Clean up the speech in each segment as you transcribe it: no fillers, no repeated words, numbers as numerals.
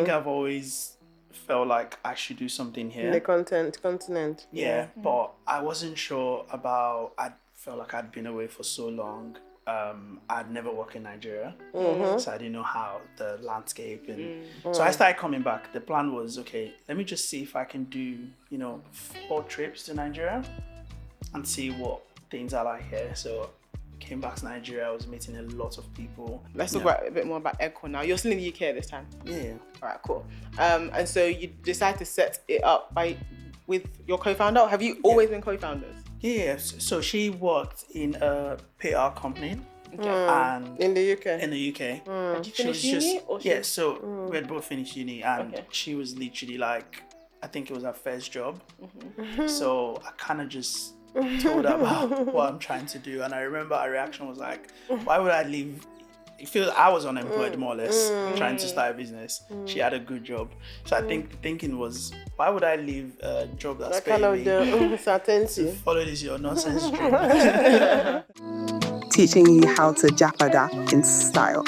think I've always felt like I should do something here. In the continent. Yeah, but I wasn't sure about. I felt like I'd been away for so long. I'd never worked in Nigeria, so I didn't know how the landscape and so I started coming back. The plan was, okay, let me just see if I can do 4 trips to Nigeria and see what things are like here. So came back to Nigeria. I was meeting a lot of people. Let's talk about a bit more about Eggcorn now. You're still in the UK at this time. Yeah. All right, cool. And so you decide to set it up with your co-founder. Have you always been co-founders? Yeah. So she worked in a PR company. And in the UK. In the UK. Did you finish uni? So we had both finished uni, and she was literally like, I think it was her first job. So I kind of just told her about what I'm trying to do, and I remember her reaction was like, why would I leave? It feels I was unemployed more or less, trying to start a business. She had a good job, so I think the thinking was, why would I leave a job that's paying me certainty. Follow this your nonsense dream. Teaching you how to Japada in style.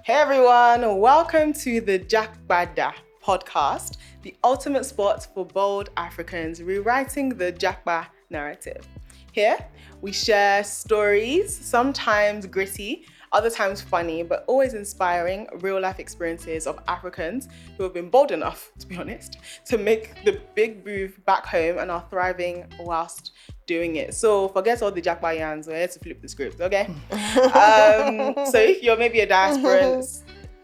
Hey everyone, welcome to the Japada podcast, the ultimate spot for bold Africans rewriting the Japa narrative. Here, we share stories, sometimes gritty, other times funny, but always inspiring real-life experiences of Africans who have been bold enough, to be honest, to make the big move back home and are thriving whilst doing it. So forget all the Jakbayans, we're here to flip the script, okay? So if you're maybe a diaspora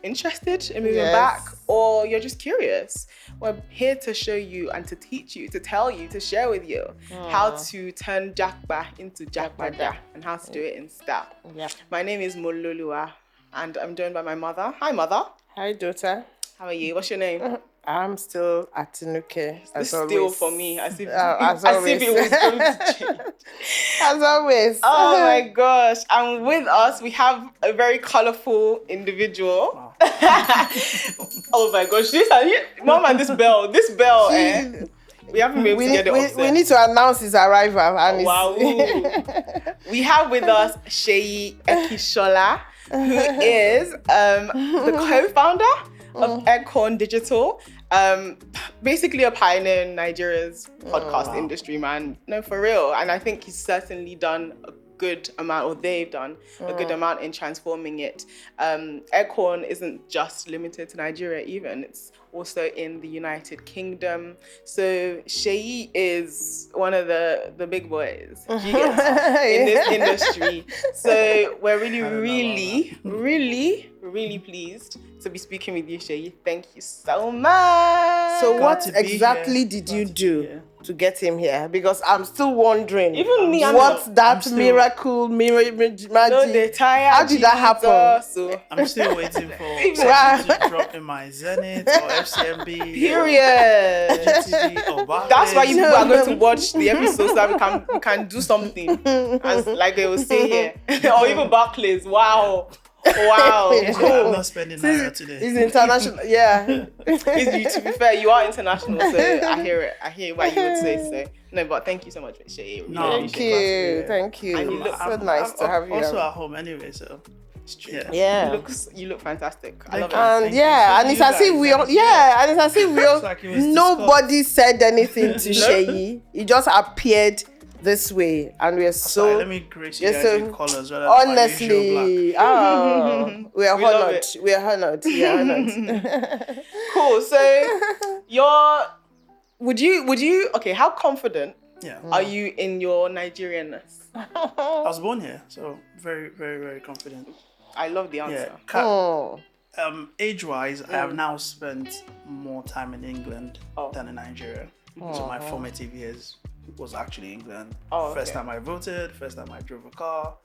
interested in moving back, or you're just curious, we're here to show you and to teach you, to tell you, to share with you how to turn Jakba into Japada and how to do it in style. Yeah. My name is Mololua and I'm joined by my mother. Hi, mother. Hi, daughter. How are you? What's your name? I'm still at Tinuke. It's still for me, as if, as if it was going to change. As always. Oh my gosh. And with us, we have a very colorful individual. Wow. Oh my gosh. Mom, and this bell, we haven't been able to get it upset. We need to announce his arrival. And wow. We have with us Seyi Ekisola, who is the co-founder of Eggcorn Digital. Basically a pioneer in Nigeria's podcast industry, man. No, for real. And I think he's certainly done a good amount, or they've done a good amount in transforming it. Eggcorn isn't just limited to Nigeria even, it's also in the United Kingdom. So Seyi is one of the big boys in this industry. So we're really pleased to be speaking with you, Seyi. Thank you so much. So what exactly did you do to get him here? Because I'm still wondering. Even me, what's that miracle magic? No, how did that happen? So I'm still waiting for to drop in my Zenith or FCMB. Period. Or GTV or Barclays. That's why you people are going to watch the episode so that we can do something, as like they will say here, or even Barclays. Wow. Cool. I'm not spending naira today. It's international, yeah. To be fair, you are international, so I hear what you would say. So no, but thank you so much, Seyi. Thank you. And you look so nice to have you. Also at home anyway, so yeah. You look fantastic. I love it. And and it's as if we all, and it's as if we all, nobody said anything to Seyi. He just appeared this way, and we're so. Let me grace you guys with colors. Honestly, we are honored. We are honored. Cool. So, would you? Okay, how confident are you in your Nigerianness? I was born here, so very, very, very confident. I love the answer. Age-wise, I have now spent more time in England than in Nigeria. So my formative years was actually England. First time I voted, first time I drove a car.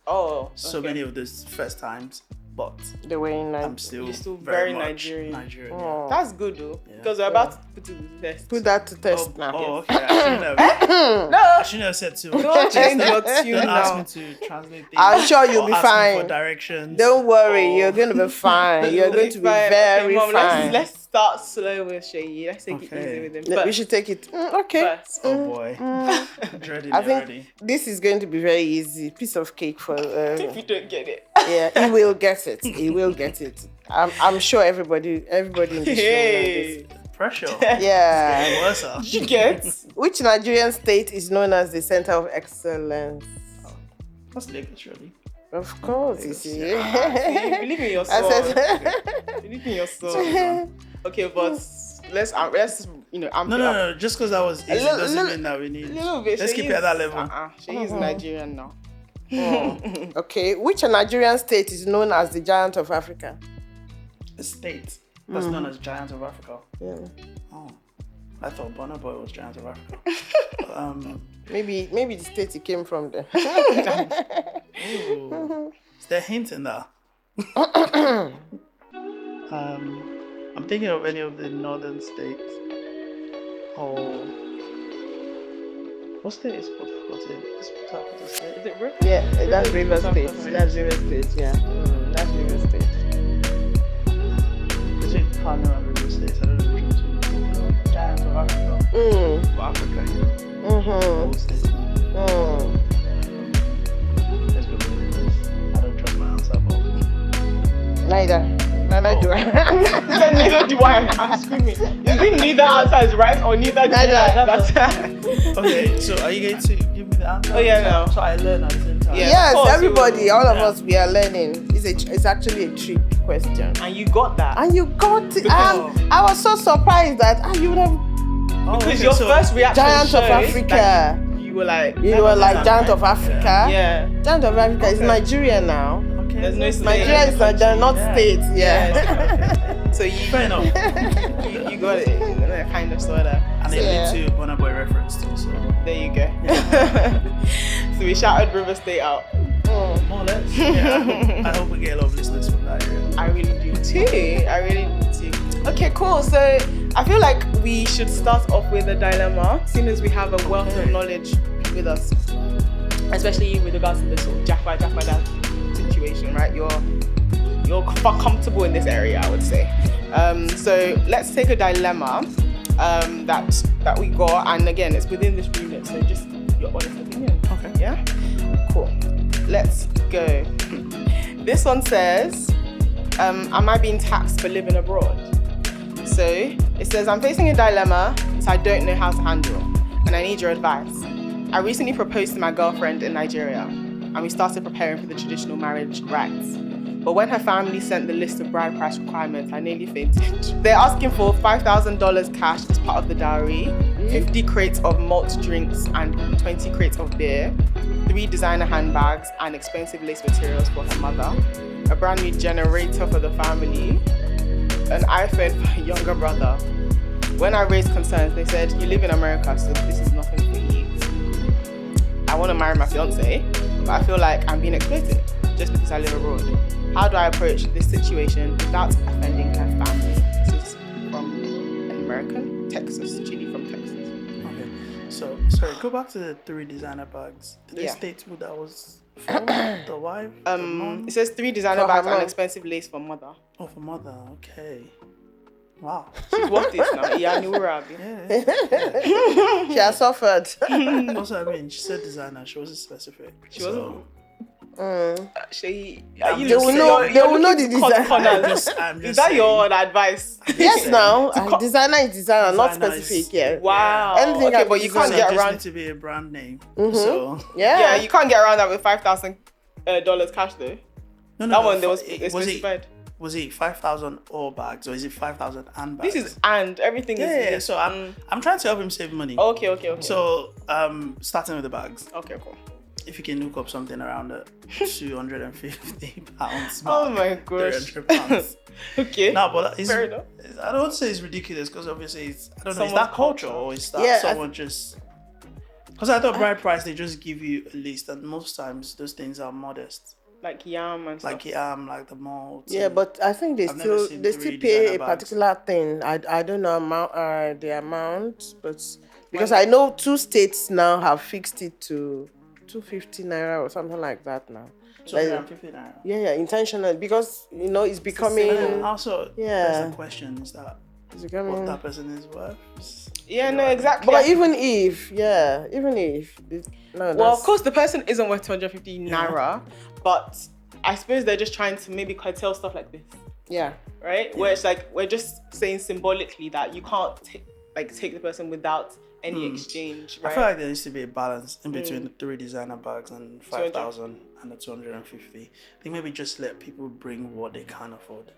Many of those first times, but the way I'm still very much Nigerian. Yeah. That's good though, because we're about to put it to the test. Put that to test now. Okay. I shouldn't have said too much. Don't change your tune Don't now. ask me to translate things. I'm sure you'll be fine. For directions. Don't worry, you're going to be fine. You're going to be very Mom, fine. Let's start slow with Seyi. Let's take it easy with him. We should take it. Okay. First. Oh boy. Dreading I it think already. this is going to be very easy. Piece of cake for. If you don't get it. Yeah, he will get it. He will get it. I'm sure everybody in this room knows this. Pressure. Yeah. Getting worse. You get? Which Nigerian state is known as the center of excellence? That's Lagos, surely. Of course, you see. Believe in your soul. Believe in your soul. Okay, but let's amp No. Just because that was easy doesn't mean that we need. Let's keep it at that level. She is Nigerian now. Okay, which Nigerian state is known as the Giant of Africa? A state that's known as Giant of Africa. Yeah. Oh, I thought Burna Boy was Giant of Africa. Maybe the state he came from there. Is there a hint in that? I'm thinking of any of the northern states. Oh, what state is Port Harcourt? Is Port Harcourt a state? Is it River? Yeah, that's River State. That's River State. Yeah, that's River State. Between Kano and River State, I don't know which one. Giant of Africa. For Africa, whole state. Let's go with this. I don't trust my answer, but Neither do I. Neither do I. I'm screaming. You think neither answer is right or neither do I? okay, so are you going to give me the answer? Oh yeah, no. So I learn at the same time. Yeah. Yes, Of course, everybody, all of us, we are learning. It's actually a trick question. And you got that. And you got it. I was so surprised that you would have Because your first reaction Giant of Africa. You were like Giant of Africa. Yeah. Giant of Africa is Nigeria now. Okay. There's no state. Nigeria is not states. Yeah. So you Fair enough. you got it. Kind of sorta. And it led to Burna Boy reference too, so There you go. So we shouted River State out. more or less. Yeah, I hope we get a lot of listeners from that area. I really do too. Okay, cool. So I feel like we should start off with a dilemma, seeing as we have a wealth of knowledge with us, especially with regards to this sort of Japada situation, right? You're quite comfortable in this area, I would say. So let's take a dilemma that we got, and again, it's within this remit, so just your honest opinion. Okay. Yeah? Cool. Let's go. This one says, am I being taxed for living abroad? So it says, I'm facing a dilemma, so I don't know how to handle, and I need your advice. I recently proposed to my girlfriend in Nigeria, and we started preparing for the traditional marriage rites. But when her family sent the list of bride price requirements, I nearly fainted. They're asking for $5,000 cash as part of the dowry, 50 crates of malt drinks and 20 crates of beer, 3 designer handbags and expensive lace materials for her mother, a brand new generator for the family, an iPhone for her younger brother. When I raised concerns, they said, you live in America, so this is nothing for you. I want to marry my fiance, but I feel like I'm being exploited just because I live abroad. How do I approach this situation without offending her family? This is from an American, Chile from Texas. Okay. So, sorry, go back to the 3 designer bags. Did they state who that was for? The wife? The mom? It says 3 designer bags and expensive lace for mother. Oh, for mother. Okay. Wow. She's worth this now. Yeah. She has suffered. Also, I mean, she said designer. She wasn't specific. She wasn't. They will know the design. Is that your advice? Yes, now designer is designer, not specific. Yeah. Wow. Anything okay, but you can't So get it just around. need to be a brand name. Mm-hmm. So Yeah, You can't get around that with $5,000 cash though. no, That one there was specified. Was it 5,000 all bags or is it 5,000 and bags? This is and everything is. Yeah. So I'm trying to help him save money. Okay. So starting with the bags. Okay, cool. If you can hook up something around £250, Oh my gosh. £300. Okay. No, but Fair enough. I don't say it's ridiculous because obviously I don't know, is Someone's that culture or is that someone just? Because I thought bride price they just give you a list and most times those things are modest. Like yam and stuff. Like like the malt. Yeah, but I think they still pay a particular thing. I don't know the amount, but because I know 2 states now have fixed it to 250 naira or something like that now. 250 naira. Yeah, intentional because it's becoming. Also, there's a question: is that what that person is worth. Yeah, no, exactly. But even if, well, of course, the person isn't worth 250 naira, but I suppose they're just trying to maybe curtail stuff like this. Yeah. Right? Yeah. Where it's like, we're just saying symbolically that you can't take the person without any exchange, right? I feel like there needs to be a balance in between the 3 designer bags and 5,000 and the 250. I think maybe just let people bring what they can afford.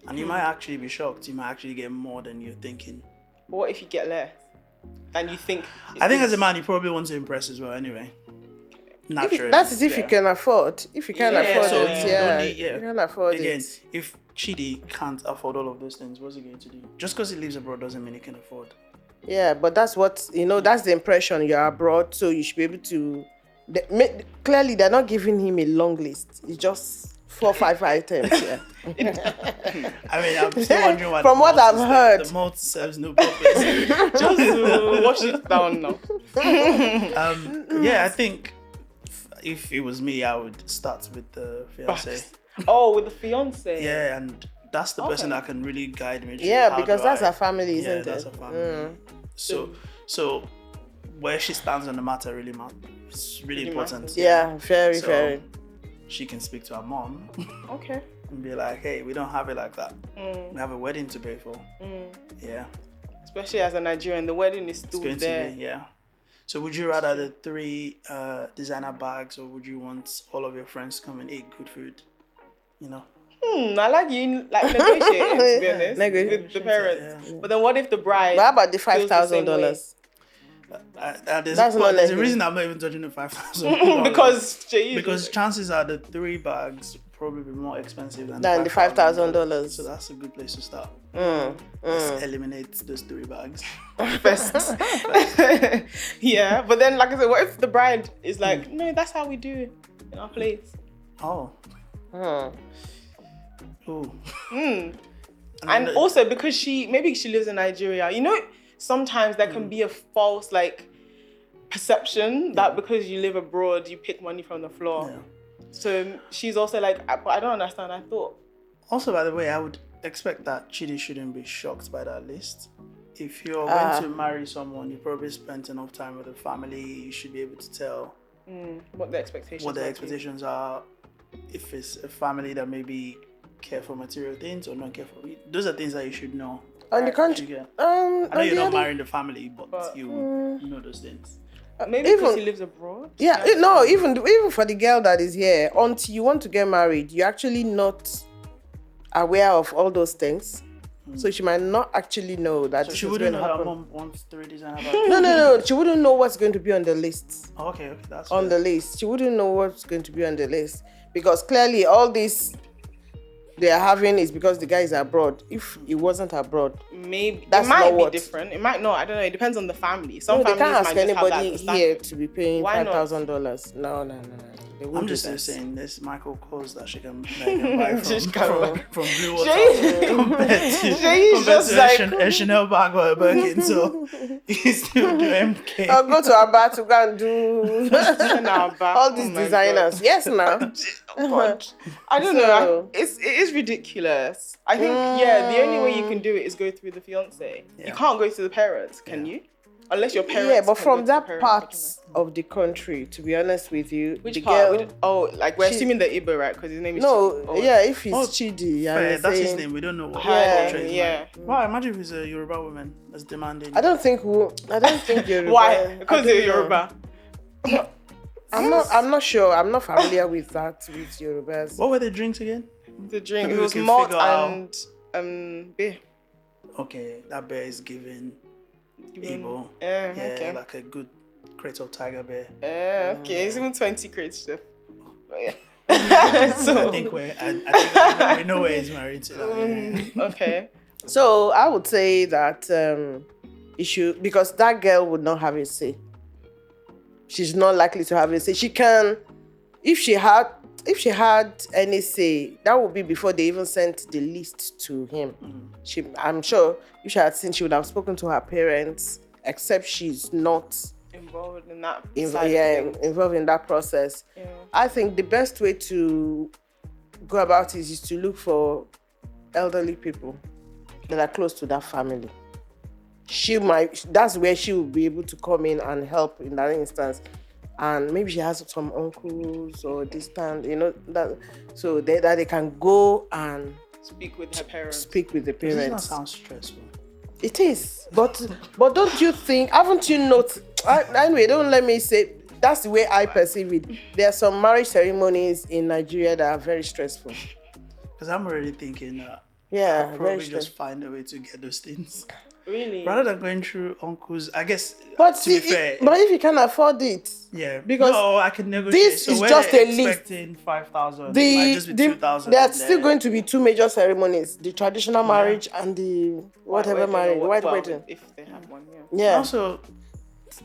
And you might actually be shocked. You might actually get more than you're thinking. But what if you get less than you think? I think as a man, you probably want to impress as well anyway. Naturally. That is if you can afford. If you can afford so it, you can afford it. Again, if Chidi can't afford all of those things, what's he going to do? Just because he lives abroad doesn't mean he can afford. Yeah, but that's what, that's the impression. You're abroad, so you should be able to... Clearly, they're not giving him a long list. It's just 4 or 5 items, yeah. I mean, I'm still wondering why. From what I've heard, the malt serves no purpose. Just wash it down now. Yeah, I think if it was me, I would start with the fiance. Oh, with the fiance. Yeah, and that's the person that can really guide me. Yeah, because that's her family, isn't it? Yeah, that's her family. So where she stands on the matter really matters. It's really important. Yeah, very. She can speak to her mom. Okay. And be like, hey, we don't have it like that. We have a wedding to pay for. Yeah. Especially as a Nigerian, the wedding is still there. there. To be, yeah. So would you rather the 3 designer bags, or would you want all of your friends to come and eat good food? I like you negotiating, to be honest, with the parents. Yeah. But then what if the bride? What about the $5,000? There's a reason I'm not even touching the 5,000. because chances are the 3 bags probably be more expensive than the $5,000. So that's a good place to start. Let's eliminate those 3 bags first. Yeah, but then like I said, what if the bride is like, no, that's how we do it in our place? And also because she lives in Nigeria, sometimes there can be a false perception that because you live abroad you pick money from the floor. So she's also like, but I don't understand. I thought also, by the way, I would expect that Chidi shouldn't be shocked by that list. If you're going to marry someone, you probably spent enough time with the family. You should be able to tell what the expectations are. If it's a family that maybe care for material things or not care for, those are things that you should know. On the country, I know you're not marrying the family, but you know those things. Maybe because he lives abroad. Yeah, even for the girl that is here, until you want to get married, you're actually not aware of all those things. So she might not actually know that this is going to happen. Her mom wants 3 designer bags. No. She wouldn't know what's going to be on the list. Okay, that's on the list. She wouldn't know what's going to be on the list because clearly all this they are having is because the guy is abroad. If he wasn't abroad, maybe it might be different. It might not. I don't know. It depends on the family. Some families they can't ask might anybody just have here to be paying $5,000. No. I'm just saying this Michael Kors that she can buy from Blue Water compared to Chanel bag or a Birkin. So you still do MK. I'll go to Abba to go and do all these designers. God. Yes, now. I don't know. It is ridiculous. I think the only way you can do it is go through the fiance. Yeah. You can't go through the parents, can you? Unless your parents. Yeah, but from that part of the country, to be honest with you, which part? We're assuming the Igbo, right? Because his name is. If he's Chidi, that's his name. We don't know what. Wow, imagine if he's a Yoruba woman that's demanding. I don't think Yoruba. Why? Because they're Yoruba. I'm not sure. I'm not familiar with that with Yorubas. What were the drinks again? The drink. It was malt and beer. Okay, that beer is given. Igbo. Okay. Like a good crate of tiger beer. Okay, it's even 20 crates. So. I think we know where he's married to. Okay. So I would say that issue because that girl would not have a say. She's not likely to have a say. She can, if she had any say, that would be before they even sent the list to him. I'm sure if she had seen, she would have spoken to her parents, except she's not involved in that involved in that process. Yeah. I think the best way to go about it is to look for elderly people. that are close to that family. That's where she will be able to come in and help in that instance. And maybe she has some uncles or distant, that they can go and speak with her parents. Speak with the parents. It does not sound stressful. It is, but don't you think? Haven't you noticed? Anyway, don't let me say. That's the way I perceive it. There are some marriage ceremonies in Nigeria that are very stressful. Because I'm already thinking, I'll probably just find a way to get those things. Really? Rather than going through uncles, I guess. But to be fair, but if you can afford it, because I can negotiate. This is just a list. Expecting 5,000. It might just be 2,000. There are still going to be two major ceremonies: the traditional marriage and the whatever marriage, white wedding. If they have one, yeah. Also,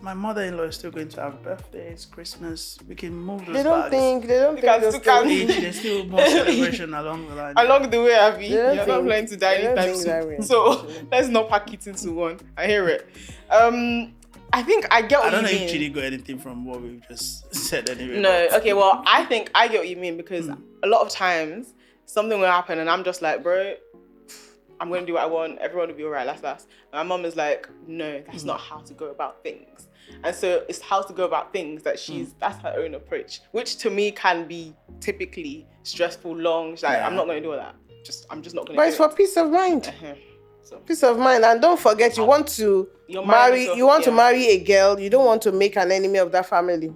my mother-in-law is still going to have birthdays, Christmas. We can move those They don't bags. think There's still more celebration along the line. Along the way, Abby, you're not planning to die anytime soon. So let's not pack it into one. I hear it. I think I get what you mean. I don't know if Chidi got anything from what we've just said anyway. No, okay, well, I think I get what you mean because a lot of times something will happen and I'm just like, bro, I'm going to do what I want. Everyone will be all right. Last. And my mom is like, no, that's not how to go about things. And so it's how to go about things that that's her own approach, which to me can be typically stressful, long. She's like, I'm not going to do that. I'm just not going to do it. But it's for peace of mind. So. Peace of mind. And don't forget, you want to marry a girl. You don't want to make an enemy of that family.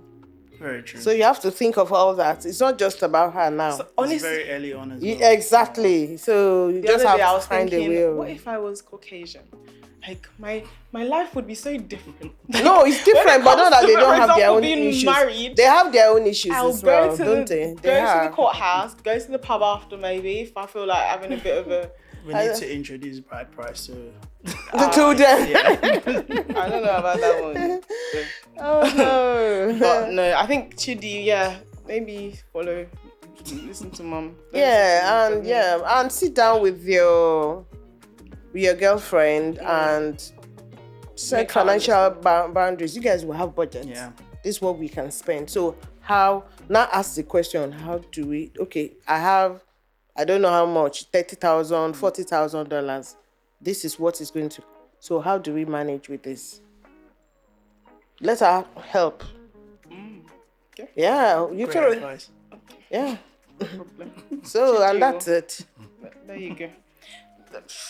Very true. So you have to think of all that. It's not just about her now. So honestly, it's very early on as well. Exactly. So you just have to find a way. What if I was Caucasian? Like my life would be so different. No, it's different, but not that they don't have their own issues. Married, they have their own issues as well, don't they? Go to the courthouse, go to the pub after maybe if I feel like having a bit of a. We need to introduce bride price to the two them. I don't know about that one. So. Oh no. But no, I think Chidi, maybe listen to mom. And sit down with your girlfriend and set financial boundaries. You guys will have budgets. Yeah. This is what we can spend. So now ask the question, how do we, I don't know how much, $30,000, $40,000. This is what is going to, so how do we manage with this? Let her help. Okay. Yeah, you can. Advice. Yeah. No problem. So, and that's it. There you go.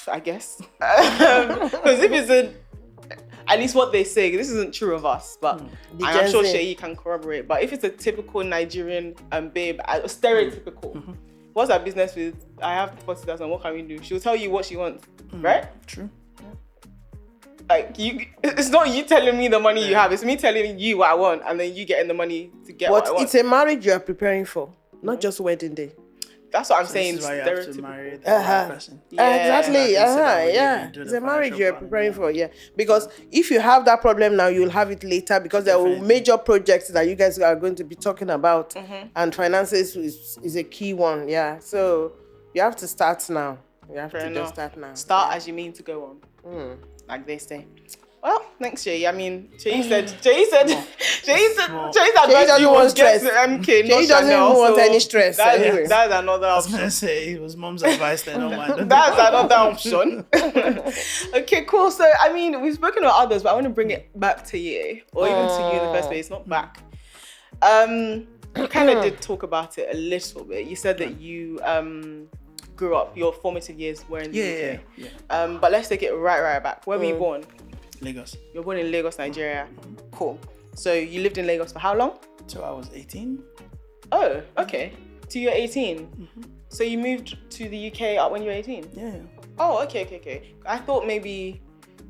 I guess. Because if it's at least what they say, this isn't true of us, but I'm sure Seyi can corroborate. But if it's a typical Nigerian babe, stereotypical, what's our business with? I have 40,000. What can we do? She'll tell you what she wants, right? True. Like it's not you telling me the money you have. It's me telling you what I want, and then you getting the money to get what I want. It's a marriage you are preparing for, not just wedding day. That's what I'm saying. This is why you have to marry the right person. Exactly. It's a marriage you're preparing for. Yeah. Because if you have that problem now, you'll have it later because there are major projects that you guys are going to be talking about, and finances is a key one. Yeah. So you have to start now. You have to just start now. Start as you mean to go on. Like they say. Well, thanks, Seyi. I mean, Seyi said doesn't want stress. MK, Seyi doesn't want any stress. That's another option. I was going to say it was mom's advice. Then don't mind. That's another option. Okay, cool. So, I mean, we've spoken about others, but I want to bring it back to you, or even to you in the first place, not back. You kind of did talk about it a little bit. You said that you grew up, your formative years were in the UK. Yeah. But let's take it right back. Where were you born? Lagos. You're born in Lagos, Nigeria. Cool. So you lived in Lagos for how long? Till I was 18. Oh, okay. Till you're 18? So you moved to the UK when you were 18? Yeah. Oh, okay. I thought maybe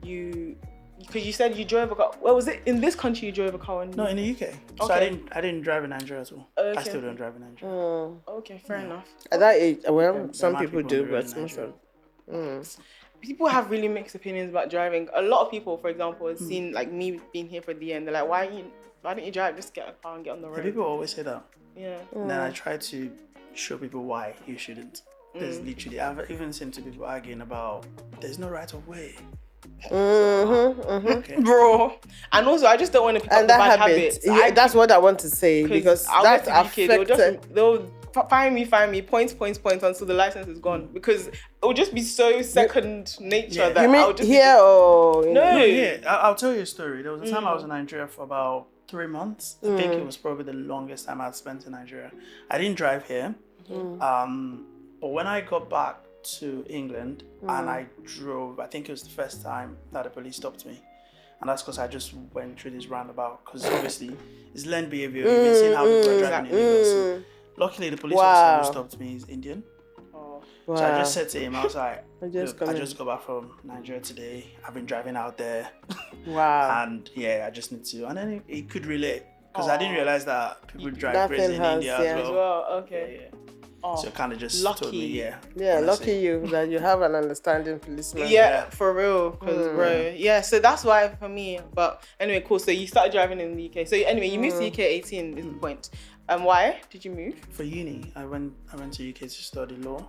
because you said you drove a car. Well, was it in this country you drove a car? No, in the UK. So I didn't drive in Nigeria at all. Okay. I still don't drive in Nigeria. Okay, fair enough. At that age, well, some people do, but most of people have really mixed opinions about driving. A lot of people, for example, have seen like me being here for the end. They're like, why don't you drive? Just get a car and get on the road. Yeah, people always say that. Yeah. And then I try to show people why you shouldn't. There's literally, I've even seen two people arguing about there's no right of way. Okay. Bro, and also I just don't want to pick up the bad habits. That's what I want to say because that affected. They'll find me, points until the license is gone, because it would just be so second nature that you mean I would just here or no. Yeah, I'll tell you a story. There was a time I was in Nigeria for about 3 months. I think it was probably the longest time I'd spent in Nigeria. I didn't drive here, but when I got back to England and I drove, I think it was the first time that the police stopped me. And that's because I just went through this roundabout, because obviously it's learned behavior. You've been seeing how people are driving in Lagos. Luckily, the police officer who stopped me is Indian. So I just said to him, I was like, I just got back from Nigeria today. I've been driving out there. And yeah, I just need to. And then he could relate, because I didn't realize that people drive crazy in India as well. Okay. So it kind of just told me, lucky you that you have an understanding policeman. Yeah, for real, because bro, so that's why for me. But anyway, cool. So you started driving in the UK. So anyway, you moved to UK 18 is the point. Why did you move? For uni, I went to UK to study law.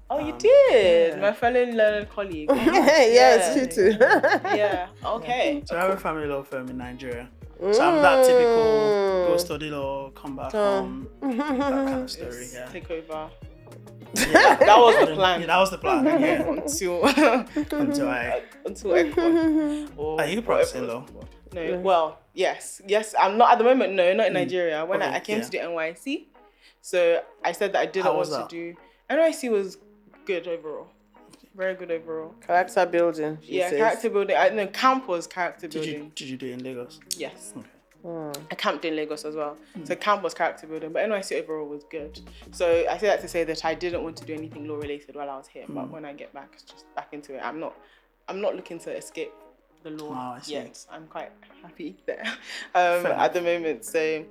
Oh, you did? My fellow learned colleague. Yes, she too. Yeah. Okay. So I have a family law firm in Nigeria. So I'm that typical go study law, come back home, that kind of story. Yeah. Take over. Yeah, that was the plan. Yeah, that was the plan. Yeah. until Eggcorn. Are you practicing law? No. Well, yes. I'm not at the moment. No, not in Nigeria. When I came to do NYC, so I said that I didn't want to do. NYC was good overall. Very good overall. Character building. Character building. Camp was character building. Did you do it in Lagos? Yes. Okay. I camped in Lagos as well. So camp was character building, but NYC overall was good. So I say that to say that I didn't want to do anything law related while I was here. But when I get back, it's just back into it. I'm not looking to escape the law yet. I'm quite happy there at the moment. So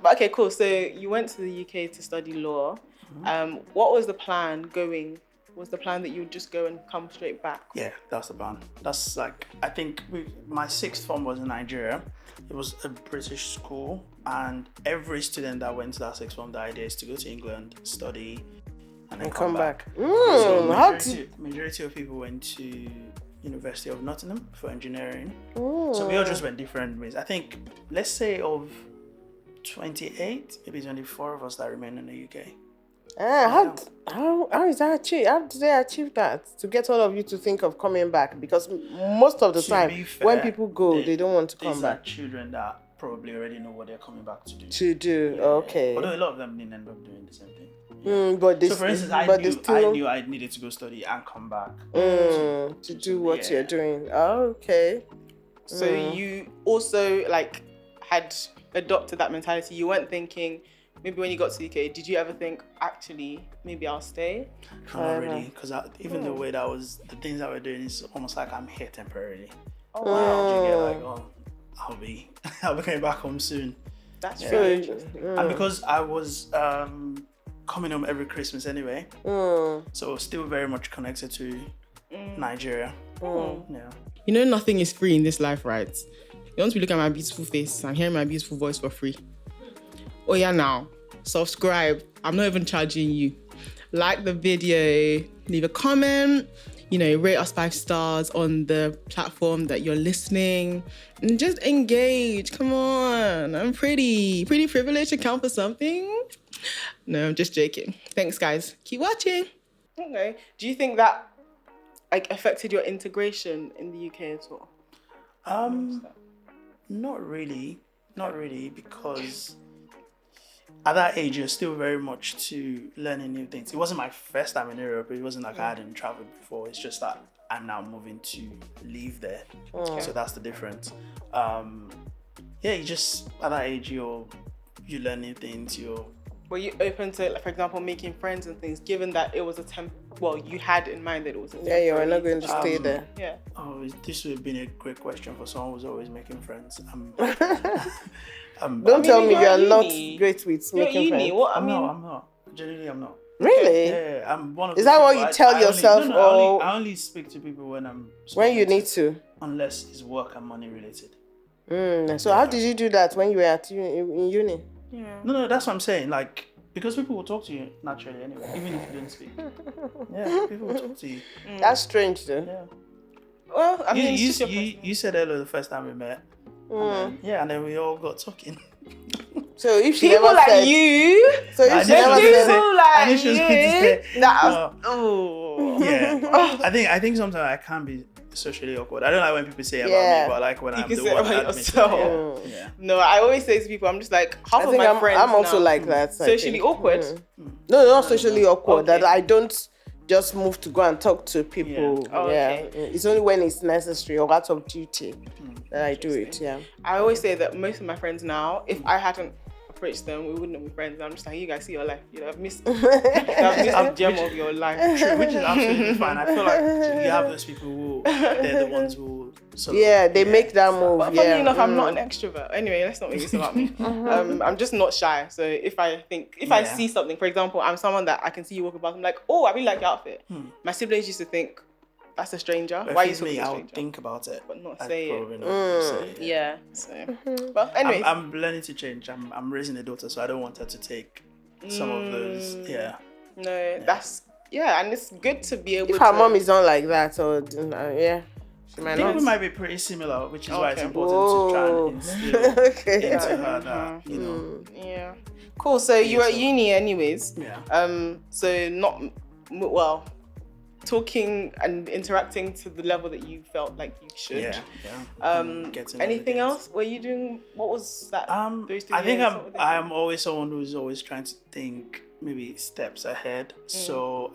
but okay, cool. So you went to the UK to study law. What was the plan going? Was the plan that you would just go and come straight back? Yeah, that's the plan. That's like, I think my sixth form was in Nigeria. It was a British school, and every student that went to that sixth form, the idea is to go to England, study, and then come back. So majority of people went to University of Nottingham for engineering. So we all just went different ways. I think, let's say of 28, maybe 24 of us that remain in the UK. How is that achieved? How did they achieve that? To get all of you to think of coming back? Because most of the time, when people go, they don't want to come back. These are children that probably already know what they're coming back to do. Okay. Although a lot of them didn't end up doing the same thing. So for instance, I knew I needed to go study and come back to do what you're doing. Okay. So you also had adopted that mentality. You weren't thinking, maybe when you got to the UK, did you ever think, actually, maybe I'll stay? Not really, because even the way that was, the things that we're doing is almost like I'm here temporarily. I'll be coming back home soon. That's really and because I was coming home every Christmas anyway, so still very much connected to Nigeria. Yeah. Nothing is free in this life, right? You want to look at my beautiful face and hear my beautiful voice for free. Oh yeah, now subscribe. I'm not even charging you. Like the video, leave a comment, rate us 5 stars on the platform that you're listening, and just engage. Come on, I'm pretty privileged to count for something. No, I'm just joking. Thanks, guys. Keep watching. Okay. Do you think that affected your integration in the UK at all? Not really, because at that age, you're still very much to learning new things. It wasn't my first time in Europe. It wasn't like I hadn't traveled before. It's just that I'm now moving to live there. So that's the difference. You just, at that age, you learn new things. Were you open to, for example, making friends and things, given that it was you had in mind that it was a temporary... Yeah, you were not going to stay there. Yeah. Oh, this would have been a great question for someone who's always making friends. Don't tell me you are not great with making friends. I'm not. Generally, I'm not. Really? Yeah, I'm one of. Is that what you tell yourself? I only speak to people when you need to. Unless it's work and money related. So how did you do that when you were in uni? Yeah. No, that's what I'm saying. Because people will talk to you naturally anyway, even if you don't speak. Yeah, people will talk to you. That's strange, though. Yeah. Well, I mean, you said hello the first time we met. And then we all got talking. So if she People never like said, you. so if she never said, People I like knew she was going to say, you. That yeah. I think sometimes I can be socially awkward. I don't like when people say about Yeah. me, but I like when You I'm can the say one about admitting. yourself. Yeah. No, I always say to people, I'm just like, half I of think my friends I'm also now, like that. I socially think. awkward. No, not socially awkward. Okay. That I don't just move to go and talk to people. Oh, okay. It's only when it's necessary or out of duty that I do it. Yeah. I always say that most of my friends now, if I hadn't approached them, we wouldn't be friends. I'm just like, you guys see your life. You know, I've missed the gem of your life. True, which is absolutely fine. I feel like you have those people who they're the ones who sort of, They make that move. But funny enough, I'm not an extrovert. Anyway, let's not make this about me. I'm just not shy. So if I see something, for example, I'm someone that I can see you walking past, I'm like, oh, I really like your outfit. My siblings used to think, that's a stranger. But why are you if it's talking me, to a I'll stranger? think about it, But not I'd say it. probably not say it. Yeah. So, well, anyways. I'm learning to change. I'm raising a daughter, so I don't want her to take some of those. Yeah. No, that's and it's good to be able If to. her mom is not like that, or she might I think not. we might be pretty similar, which is why it's important to try and instill into her that, you know. Yeah. Cool. So you were at uni, anyways. Yeah. So not talking and interacting to the level that you felt like you should. Yeah. Anything else? Were you doing? What was that? I think I'm always someone who's always trying to think maybe steps ahead. So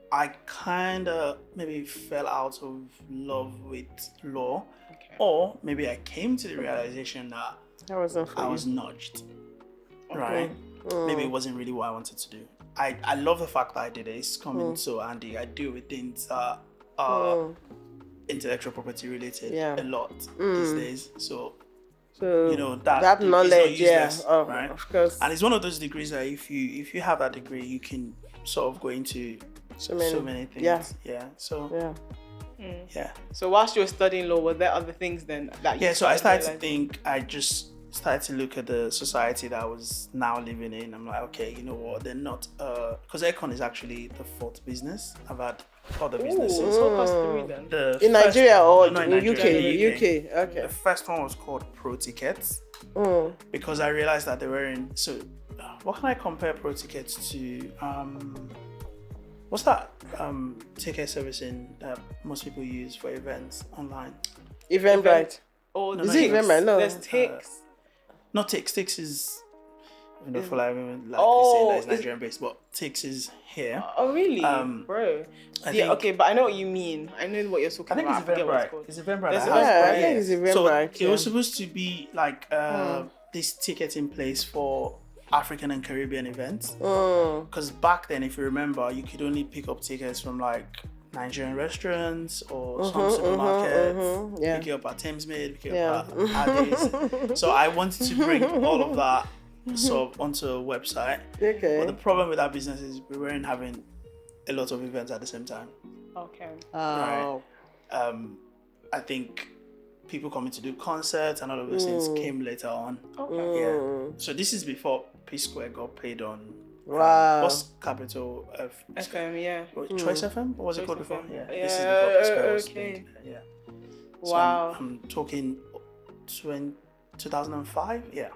I kind of maybe fell out of love with law, or maybe I came to the realization that I was nudged. Right? Maybe it wasn't really what I wanted to do. I love the fact that I did it. It's coming so handy. I deal with things that are intellectual property related a lot these days. So you know that knowledge, right? Of course. And it's one of those degrees that if you have that degree, you can sort of go into so many things. So whilst you were studying law, were there other things then that you so I started to think. I just started to look at the society that I was now living in. I'm like, okay, you know what? They're not because Eggcorn is actually the fourth business. I've had other businesses. Talk us through then. In Nigeria or in Nigeria, UK? Okay. The first one was called Pro Tickets because I realized that they were in. So, what can I compare Pro Tickets to? What's that ticket servicing that most people use for events online? Eventbrite. Is it Eventbrite? No. There's Tix. Not Tix. Tix is, for like we say that is Nigerian based, but Tix is here. Oh really, bro? Okay, but I know what you mean. I know what you're talking about. I think it's Eventbrite. It's Eventbrite. I think it's Eventbrite. So it was supposed to be like this ticketing place for African and Caribbean events. Because back then, if you remember, you could only pick up tickets from like Nigerian restaurants or some supermarkets. Pick it up at Thamesmead, pick it up at Addis. So I wanted to bring all of that onto a website. But the problem with that business is we weren't having a lot of events at the same time. Okay. Right? I think people coming to do concerts and all of those things came later on. Okay. Yeah. So this is before P Square got paid on. Wow. What's Capital FM? Yeah. Choice FM? What was it called before? Yeah. This is before P Square was paid. Yeah. So Wow. I'm talking 2005. Yeah.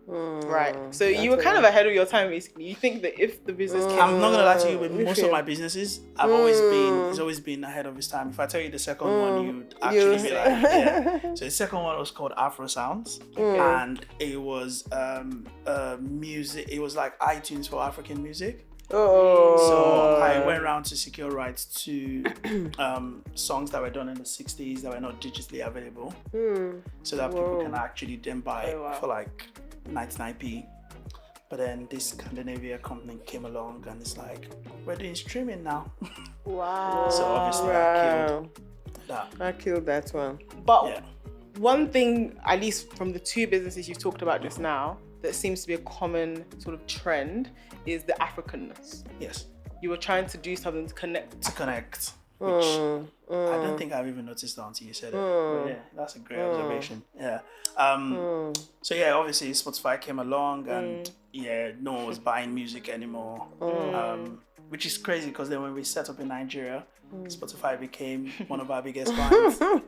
Right. So you were kind of ahead of your time, basically. You think that if the business came... I'm not gonna lie to you, with most of my businesses, it's always been ahead of its time. If I tell you the second one, you'd actually be like, yeah. So the second one was called Afro Sounds, and it was music. It was like iTunes for African music. So I went around to secure rights to songs that were done in the 60s that were not digitally available, so that people can actually then buy for like 99p. But then this Scandinavia company came along and it's like, we're doing streaming now. Wow. So obviously I killed that. I killed that one. But one thing, at least from the two businesses you've talked about just now, that seems to be a common sort of trend is the Africanness. Yes. You were trying to do something to connect. Which I don't think I've even noticed that until you said it. But yeah, that's a great observation. Yeah. So yeah, obviously Spotify came along and no one was buying music anymore. which is crazy because then when we set up in Nigeria, Spotify became one of our biggest clients. So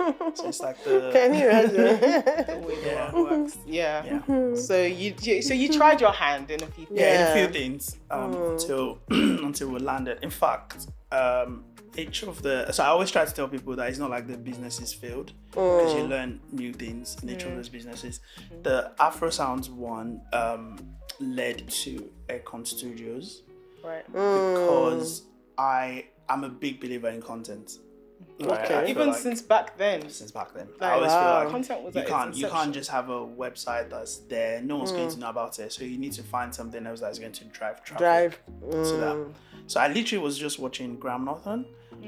it's like the... Can you imagine? The way the world works. Yeah. So you tried your hand in a few things. Yeah, in a few things until we landed. In fact, each of the... So I always try to tell people that it's not like the businesses failed because you learn new things in each of those businesses. The Afro Sounds one led to Eggcorn Studios. Right. Because I'm a big believer in content. Right? Okay. Even since back then. Since back then. Like, I always feel like content was you can't just have a website that's there. No one's going to know about it. So you need to find something else that's going to drive traffic to that. So I literally was just watching Graham Norton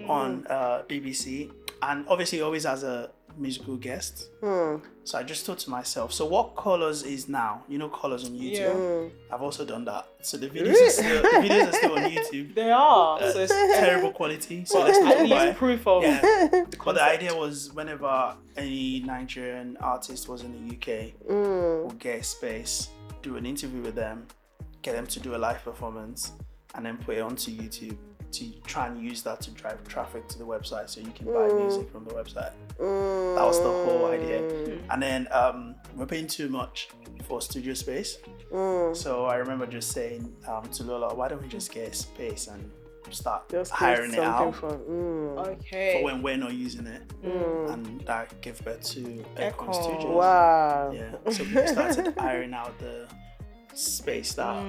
on BBC, and obviously always as a musical guest. So I just thought to myself, so what Colours is now? You know Colours on YouTube? I've also done that. So the videos are still on YouTube. They are. So it's terrible quality. So let's at not least proof of But the idea was whenever any Nigerian artist was in the UK, we'll get a space, do an interview with them, get them to do a live performance, and then put it onto YouTube to try and use that to drive traffic to the website so you can buy music from the website. That was the whole idea. And then we're paying too much for studio space. So I remember just saying to Lola, why don't we just get a space and start hiring it out for when we're not using it. And that gave birth to Eggcorn Studios. Wow. Yeah. So we started hiring out the space that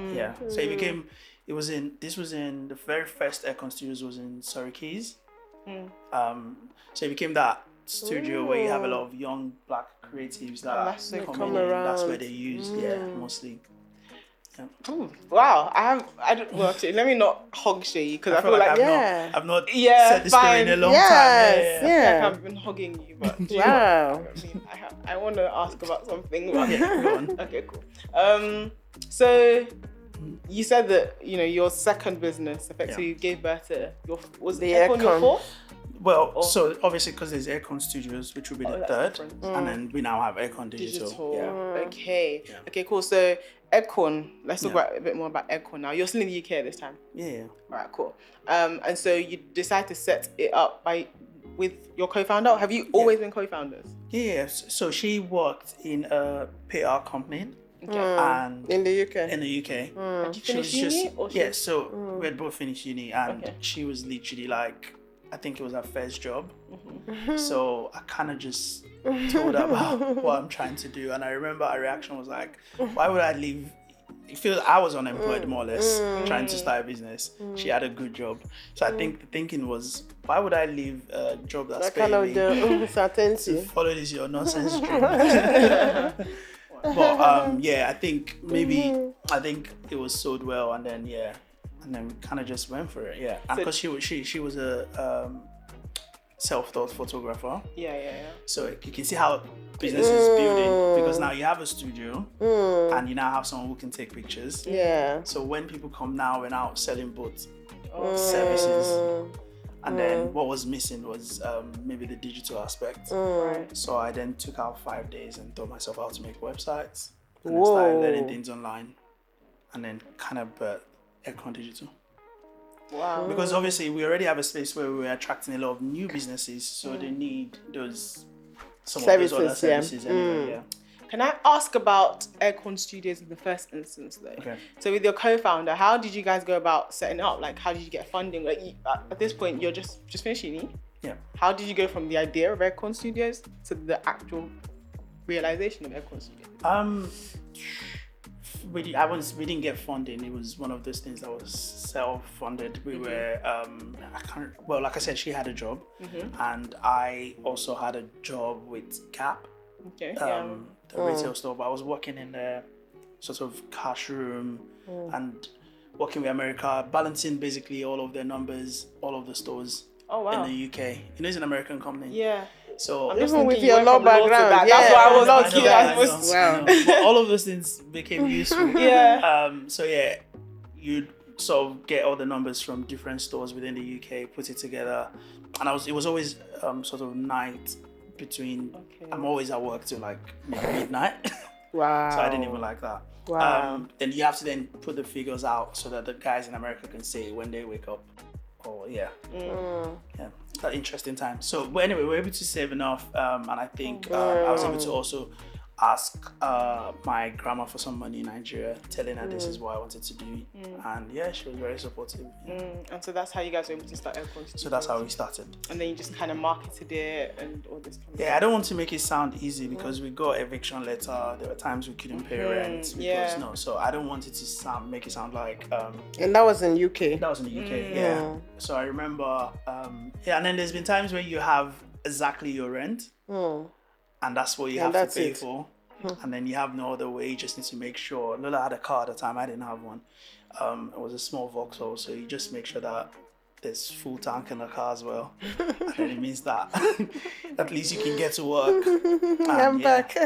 so it became... This was in the very first Eggcorn Studios was in Surrey Keys. So it became that studio where you have a lot of young black creatives that come around. That's where they use mostly. Yeah. Wow, actually, let me not hog shade you because I feel like I've not said this story in a long time. I feel like I've been hogging you, but wow. I want to ask about something. Go on. Okay, cool. So you said that your second business effectively gave birth to was the Eggcorn your fourth? Well, so obviously because there's Eggcorn Studios, which will be the third, and then we now have Eggcorn Digital. Yeah. Okay, cool. So Eggcorn, let's talk about a bit more about Eggcorn now. You're still in the UK at this time. Yeah. All right, cool. And so you decide to set it up with your co-founder. Have you always been co-founders? Yes. So she worked in a PR company. And in the UK. Did you finish uni? So we had both finished uni, and she was literally like, I think it was her first job. So I kind of just told her about what I'm trying to do, and I remember her reaction was like, why would I leave? It feels I was unemployed more or less, trying to start a business. She had a good job, so I think the thinking was, why would I leave a job that's paying me to follow this your nonsense dream? But I think it was sold well, and then we kind of just went for it. Yeah, and because she was a self-taught photographer. So you can see how business is building, because now you have a studio and you now have someone who can take pictures. So when people come now, we're now selling both services. And then what was missing was maybe the digital aspect. So I then took out 5 days and taught myself how to make websites. And I started learning things online. And then kind of birthed Eggcorn Digital. Wow. Because obviously we already have a space where we're attracting a lot of new businesses. So they need some of those other services anyway. Can I ask about Eggcorn Studios in the first instance, though? Okay. So with your co-founder, how did you guys go about setting it up? Like, how did you get funding? Like, at this point, you're just finished uni. Yeah. How did you go from the idea of Eggcorn Studios to the actual realization of Eggcorn Studios? We didn't get funding. It was one of those things that was self-funded. We were, like I said, she had a job, and I also had a job with Gap. The retail store, but I was working in the sort of cash room and working with America, balancing basically all of their numbers, all of the stores in the UK. It's an American company. Yeah. So even with your law background, that's why I was lucky. Wow. But all of those things became useful. You'd sort of get all the numbers from different stores within the UK, put it together, and it was always sort of night. I'm always at work till like midnight. Wow. So I didn't even like that. Wow. Then you have to then put the figures out so that the guys in America can say when they wake up. Oh yeah. Yeah, that interesting time. So, but anyway, we're able to save enough, and I think I was able to also ask my grandma for some money in Nigeria, telling her this is what I wanted to do, and yeah, she was very supportive. Yeah. And so that's how you guys were able to start Eggcorn Digital. So that's how we started. And then you just kind of marketed it and all this kind of Yeah, I don't want to make it sound easy because we got eviction letter. There were times we couldn't pay rent because so I don't want it to make it sound like. And that was in UK. That was in the UK. Yeah. So I remember. And then there's been times when you have exactly your rent. And that's what you have to pay for. And then you have no other way. You just need to make sure. Lola had a car at the time. I didn't have one. It was a small Vauxhall. So you just make sure that there's full tank in the car as well. And then it means that at least you can get to work. I'm back.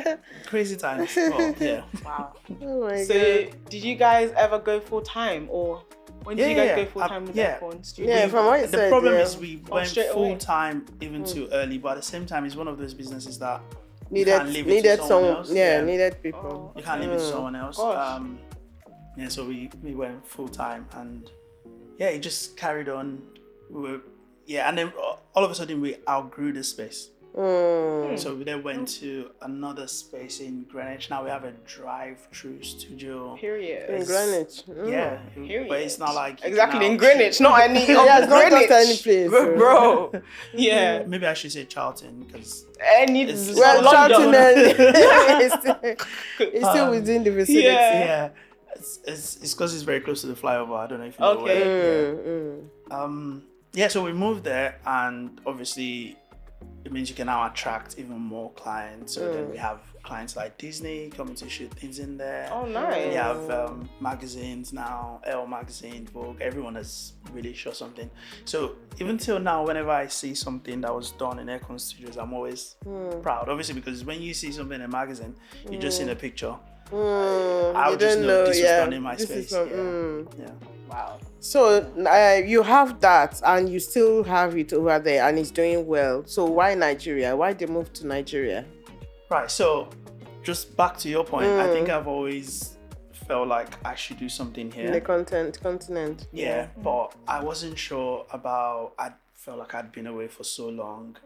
Crazy times. Oh, yeah. Wow. Oh my So God. did you guys ever go full time, or when did you guys go full time with Eggcorn Studio? Yeah, from what you The said. problem is we went straight full away. time even too early, but at the same time, it's one of those businesses that needed needed someone else. needed people. You can't leave it to someone else. Gosh. Yeah, so we went full time, and yeah, it just carried on. And then all of a sudden we outgrew the space. So we then went to another space in Greenwich. Now we have a drive-through studio. Period. In Greenwich. Yeah, Period. but it's not like Exactly, in Greenwich, not any Yeah, it's not Greenwich. just any place. Bro. Yeah. Maybe I should say Charlton because It's Well, London. Charlton it's still within the vicinity. yeah, it's because it's very close to the flyover. I don't know if you know where. Yeah, so we moved there, and obviously it means you can now attract even more clients. So then we have clients like Disney coming to shoot things in there. Oh, nice. We have magazines now, Elle magazine, Vogue. Everyone has really shot something. So even till now, whenever I see something that was done in Eggcorn Studios, I'm always proud. Obviously, because when you see something in a magazine, you just see a picture. I would just know this was done in my space. Yeah. Wow. So you have that, and you still have it over there, and it's doing well. So why Nigeria? Why they move to Nigeria? Right. So just back to your point, I think I've always felt like I should do something here. In the continent. Yeah, but I wasn't sure about. I felt like I'd been away for so long.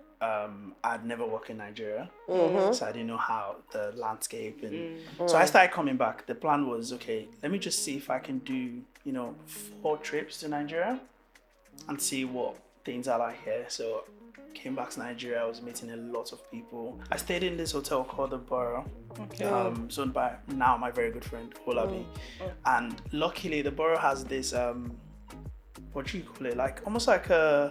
I'd never worked in Nigeria, so I didn't know how the landscape and so I started coming back. The plan was, okay, let me just see if I can do 4 trips to Nigeria and see what things are like here. So came back to Nigeria. I was meeting a lot of people. I stayed in this hotel called the Borough, owned by now my very good friend Olabi. And luckily the Borough has this what do you call it, like almost like a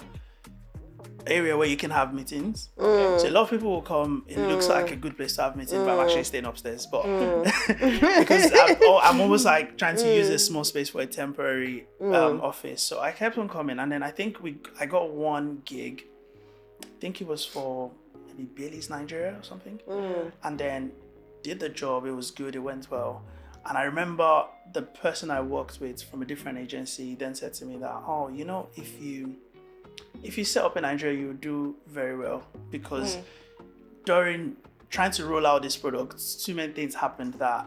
area where you can have meetings. So a lot of people will come. It looks like a good place to have meetings, but I'm actually staying upstairs. But because I'm almost like trying to use a small space for a temporary office. So I kept on coming, and then I think I got one gig. I think it was for maybe Bailey's Nigeria or something. And then did the job. It was good. It went well. And I remember the person I worked with from a different agency then said to me that, if you set up in Nigeria, you do very well, because during trying to roll out this product, too many things happened that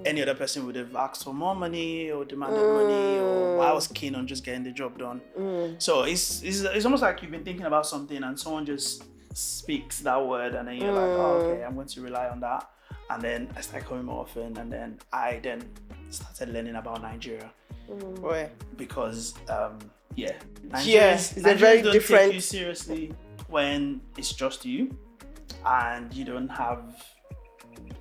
any other person would have asked for more money or demanded money, or I was keen on just getting the job done. So it's almost like you've been thinking about something and someone just speaks that word, and then you're like, oh, okay, I'm going to rely on that. And then I started coming more often, and then I started learning about Nigeria. Because it's a very don't different. Take you seriously when it's just you and you don't have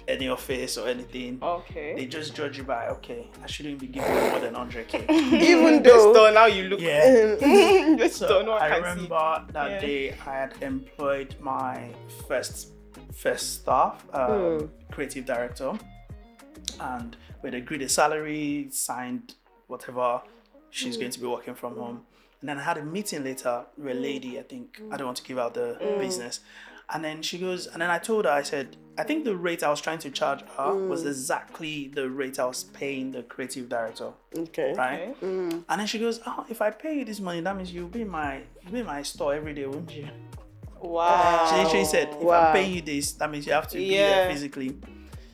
any office or anything. Okay. They just judge you by, I shouldn't be giving you more than 100k. Even though now you look. So I remember that day I had employed my first staff, creative director, and we'd agreed a salary, signed whatever. She's going to be working from home. And then I had a meeting later with a lady, I think, I don't want to give out the business. And then she goes, and then I told her, I said, I think the rate I was trying to charge her was exactly the rate I was paying the creative director. Okay. Right? And then she goes, if I pay you this money, that means you'll be in my store every day, won't you? Wow. She literally said, if I'm paying you this, that means you have to be there physically.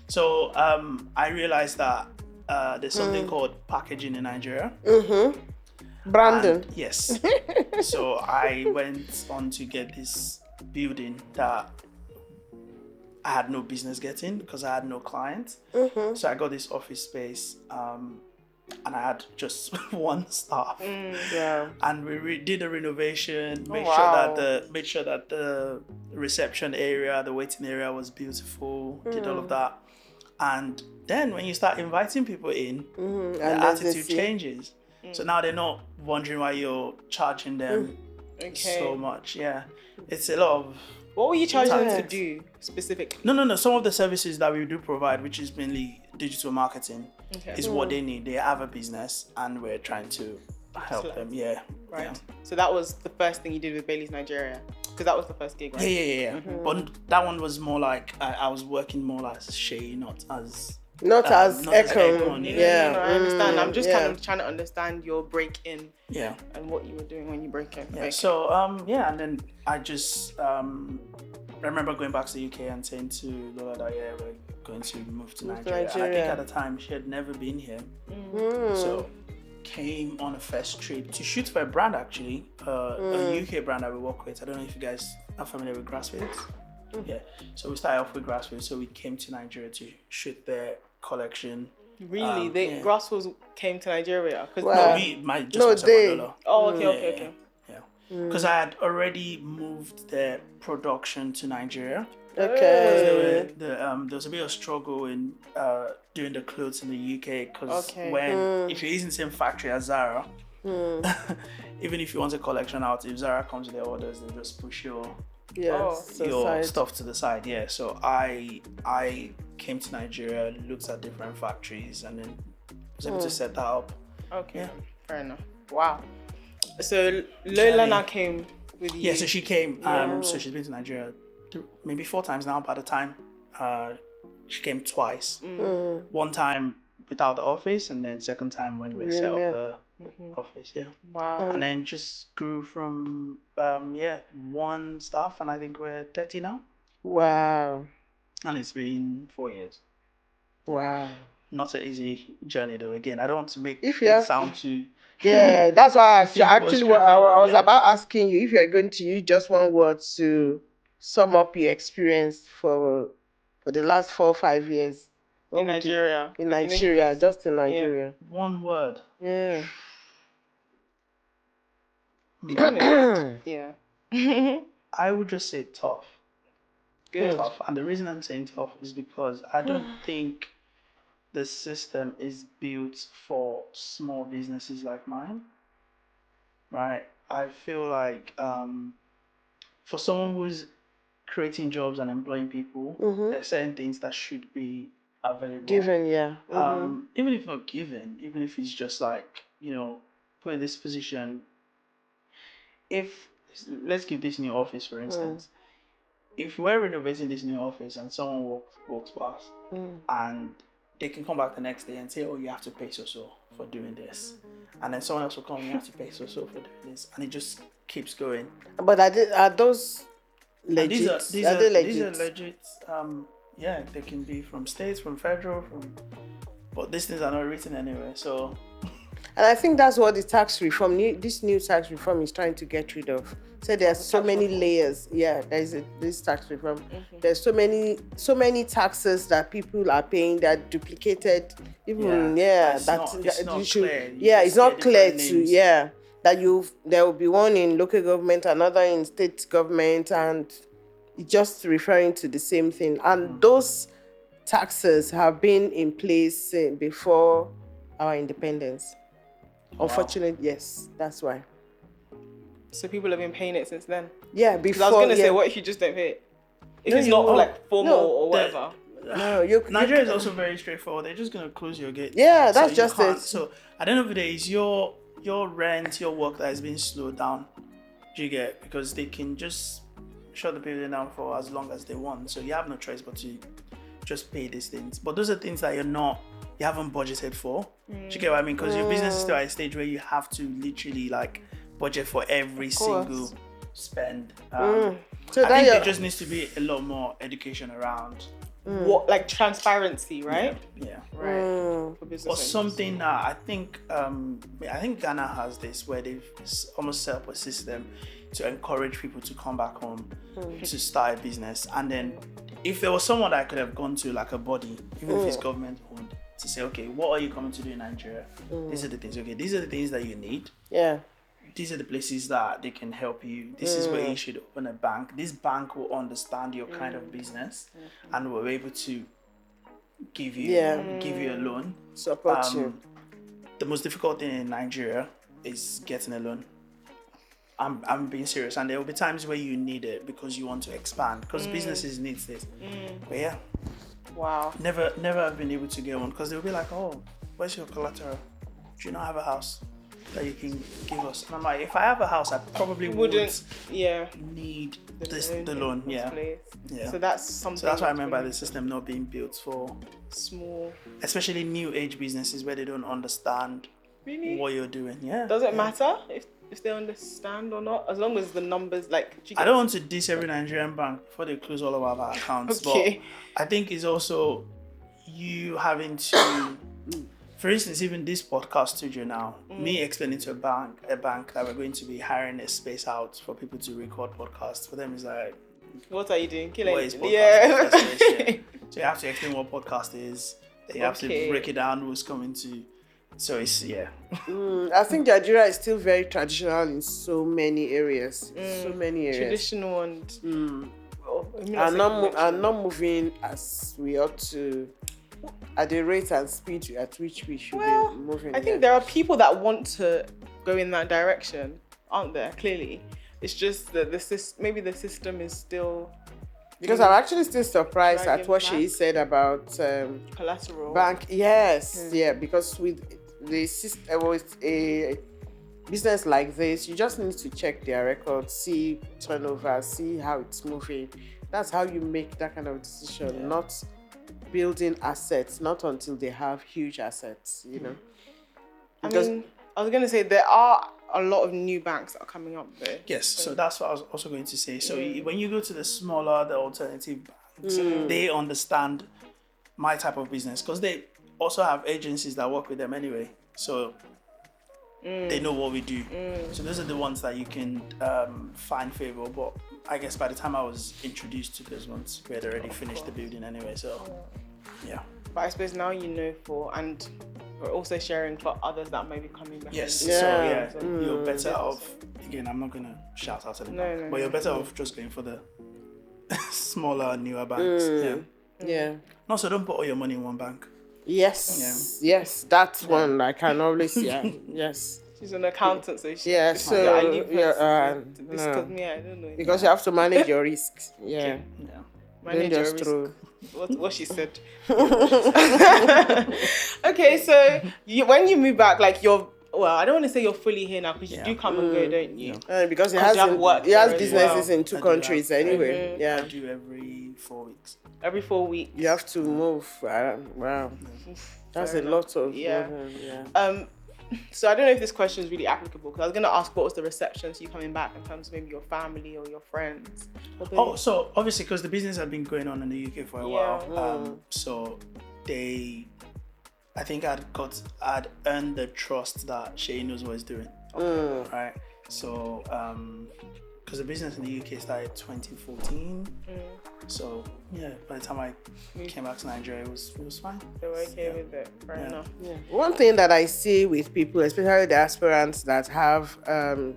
So I realized that there's something called packaging in Nigeria. Brandon. And, yes. So I went on to get this building that I had no business getting because I had no clients. So I got this office space, and I had just one staff. And we did a renovation, made sure that the reception area, the waiting area was beautiful. Did all of that, and then when you start inviting people in, the attitude changes. So now they're not wondering why you're charging them so much. Yeah, it's a lot of. What were you charging them to do specifically? No. Some of the services that we do provide, which is mainly digital marketing, is what they need. They have a business, and we're trying to help them. Yeah. Right. Yeah. So that was the first thing you did with Bailey's Nigeria, because that was the first gig, right? Yeah. But that one was more like I was working more as Seyi, not as Eggcorn. Yeah, I understand. I'm just kind of trying to understand your break in. Yeah. And what you were doing when you break in. Yeah. Okay. So and then I just remember going back to the UK and saying to Lola that we're going to move to Nigeria. And I think at the time she had never been here. So came on a first trip to shoot for a brand actually, a UK brand that we work with. I don't know if you guys are familiar with Grassfields. Yeah, so we started off with Grassfields, so we came to Nigeria to shoot their collection. Really? Grassfields came to Nigeria? They. Oh, okay. Yeah, because I had already moved their production to Nigeria. Okay. There was a bit of struggle in doing the clothes in the UK because if you're using the same factory as Zara, even if you want a collection out, if Zara comes with their orders, they just push your stuff to the side. Yeah, so I came to Nigeria, looked at different factories, and then was able to set that up. Okay, fair enough. Wow. So Lola now came with you. Yeah, so she came. So she's been to Nigeria maybe 4 times now. By the time she came twice. One time without the office, and then second time when we set up the office. Yeah. Wow. And then just grew from one staff, and I think we're 30 now. Wow. And it's been 4 years. Wow. Not an easy journey though. Again, I don't want to make it sound too. Yeah, that's why I was about asking you if you're going to use just one word to sum up your experience for the last 4 or 5 years. In Nigeria. Just in Nigeria. Yeah. One word. Yeah. Yeah. I would just say tough. Good. Tough. And the reason I'm saying tough is because I don't think the system is built for small businesses like mine. Right? I feel like for someone who's creating jobs and employing people, there are certain things that should be available. Given, yeah. Even if not given, even if it's just like, put in this position. Let's give this new office, for instance. If we're renovating this new office and someone walks past and they can come back the next day and say, oh, you have to pay so for doing this. And then someone else will come, you have to pay so for doing this. And it just keeps going. But are those legit? These are legit. They can be from states, from federal, but these things are not written anywhere. So, and I think that's what the tax reform, this new tax reform is trying to get rid of. So there's so many layers. Yeah, there's this tax reform. There's so many taxes that people are paying that duplicated. Even it's not clear. It's not clear that there will be one in local government, another in state government, and it's just referring to the same thing. And those taxes have been in place before our independence. Wow. Unfortunately, yes, that's why. So people have been paying it since then? Yeah, before. I was going to say, what if you just don't pay it? If it's not like formal or whatever. Nigeria is also very straightforward. They're just going to close your gate. Yeah, that's just it. So at the end of the day, it's your rent, your work that is being slowed down. Do you get? Because they can just shut the building down for as long as they want. So you have no choice but to just pay these things. But those are things that you haven't budgeted for. Do you get what I mean? Because your business is still at a stage where you have to literally budget for every single spend. So I think there just needs to be a lot more education around what, like transparency, right? Yeah. Right. For business Or owners. something that I think Ghana has this, where they've almost set up a system to encourage people to come back home to start a business. And then if there was someone that I could have gone to, like a body, even if it's government owned, to say, okay, what are you coming to do in Nigeria? These are the things. Okay, these are the things that you need. Yeah. These are the places that they can help you. This is where you should open a bank. This bank will understand your kind of business and will be able to give you a loan. Support you. The most difficult thing in Nigeria is getting a loan. I'm being serious, and there will be times where you need it because you want to expand, because businesses need this. But yeah, Wow. never have been able to get one, because they'll be like, oh, where's your collateral? Do you not have a house that you can give us? And I'm like, if I have a house, I probably wouldn't need the loan. Yeah. So that's something. So that's why I remember the system not being built for small, especially new age businesses where they don't understand what you're doing. Yeah. Does it matter if they understand or not? As long as the numbers, like. I don't want to diss every Nigerian bank before they close all of our accounts. Okay. But I think it's also you having to. For instance, even this podcast studio now, me explaining to a bank that we're going to be hiring a space out for people to record podcasts. For them, it's like, what are you doing? What is podcast? So you have to explain what podcast is. Then you have to break it down who's coming to. So it's, I think Nigeria is still very traditional in so many areas. Traditional and... are not moving as we ought to, at the rate and speed at which we should be moving. I think there are people that want to go in that direction, aren't there? Clearly, it's just that maybe the system is still. Because I'm actually still surprised at what she said about collateral bank. Yes, because with the system, with a business like this, you just need to check their records, see turnover, see how it's moving. That's how you make that kind of decision, not building assets, not until they have huge assets, Because, I was going to say there are a lot of new banks that are coming up there. yes, so that's what I was also going to say. So when you go to the smaller, the alternative banks, they understand my type of business, because they also have agencies that work with them anyway. So they know what we do. So those are the ones that you can find favorable. But I guess by the time I was introduced to those ones, we had already finished the building anyway. So yeah. But I suppose now and we're also sharing for others that may be coming back. Yes. So you're better off. Again, I'm not gonna shout out at the bank, but you're better off just going for the smaller, newer banks. Yeah. No, so don't put all your money in one bank. Yes. Yes, that's one I can always yes. She's an accountant, so she. Yeah. So I leave because me, I don't know. Because you have to manage your risks. Yeah. Manage your risk. What she said. Okay, so when you move back, like I don't want to say you're fully here now, because you do come and go, don't you? Because he has businesses in two countries anyway. Yeah. I do every 4 weeks. Every 4 weeks. You have to move. Wow. That's a lot of So I don't know if this question is really applicable, because I was going to ask what was the reception to you coming back in terms of maybe your family or your friends. So obviously, because the business had been going on in the UK for a while, so I think I'd earned the trust that Seyi knows what he's doing, right? So because the business in the UK started 2014, so by the time I came back to Nigeria, it was fine. They were okay with it, fair enough. One thing that I see with people, especially the aspirants that have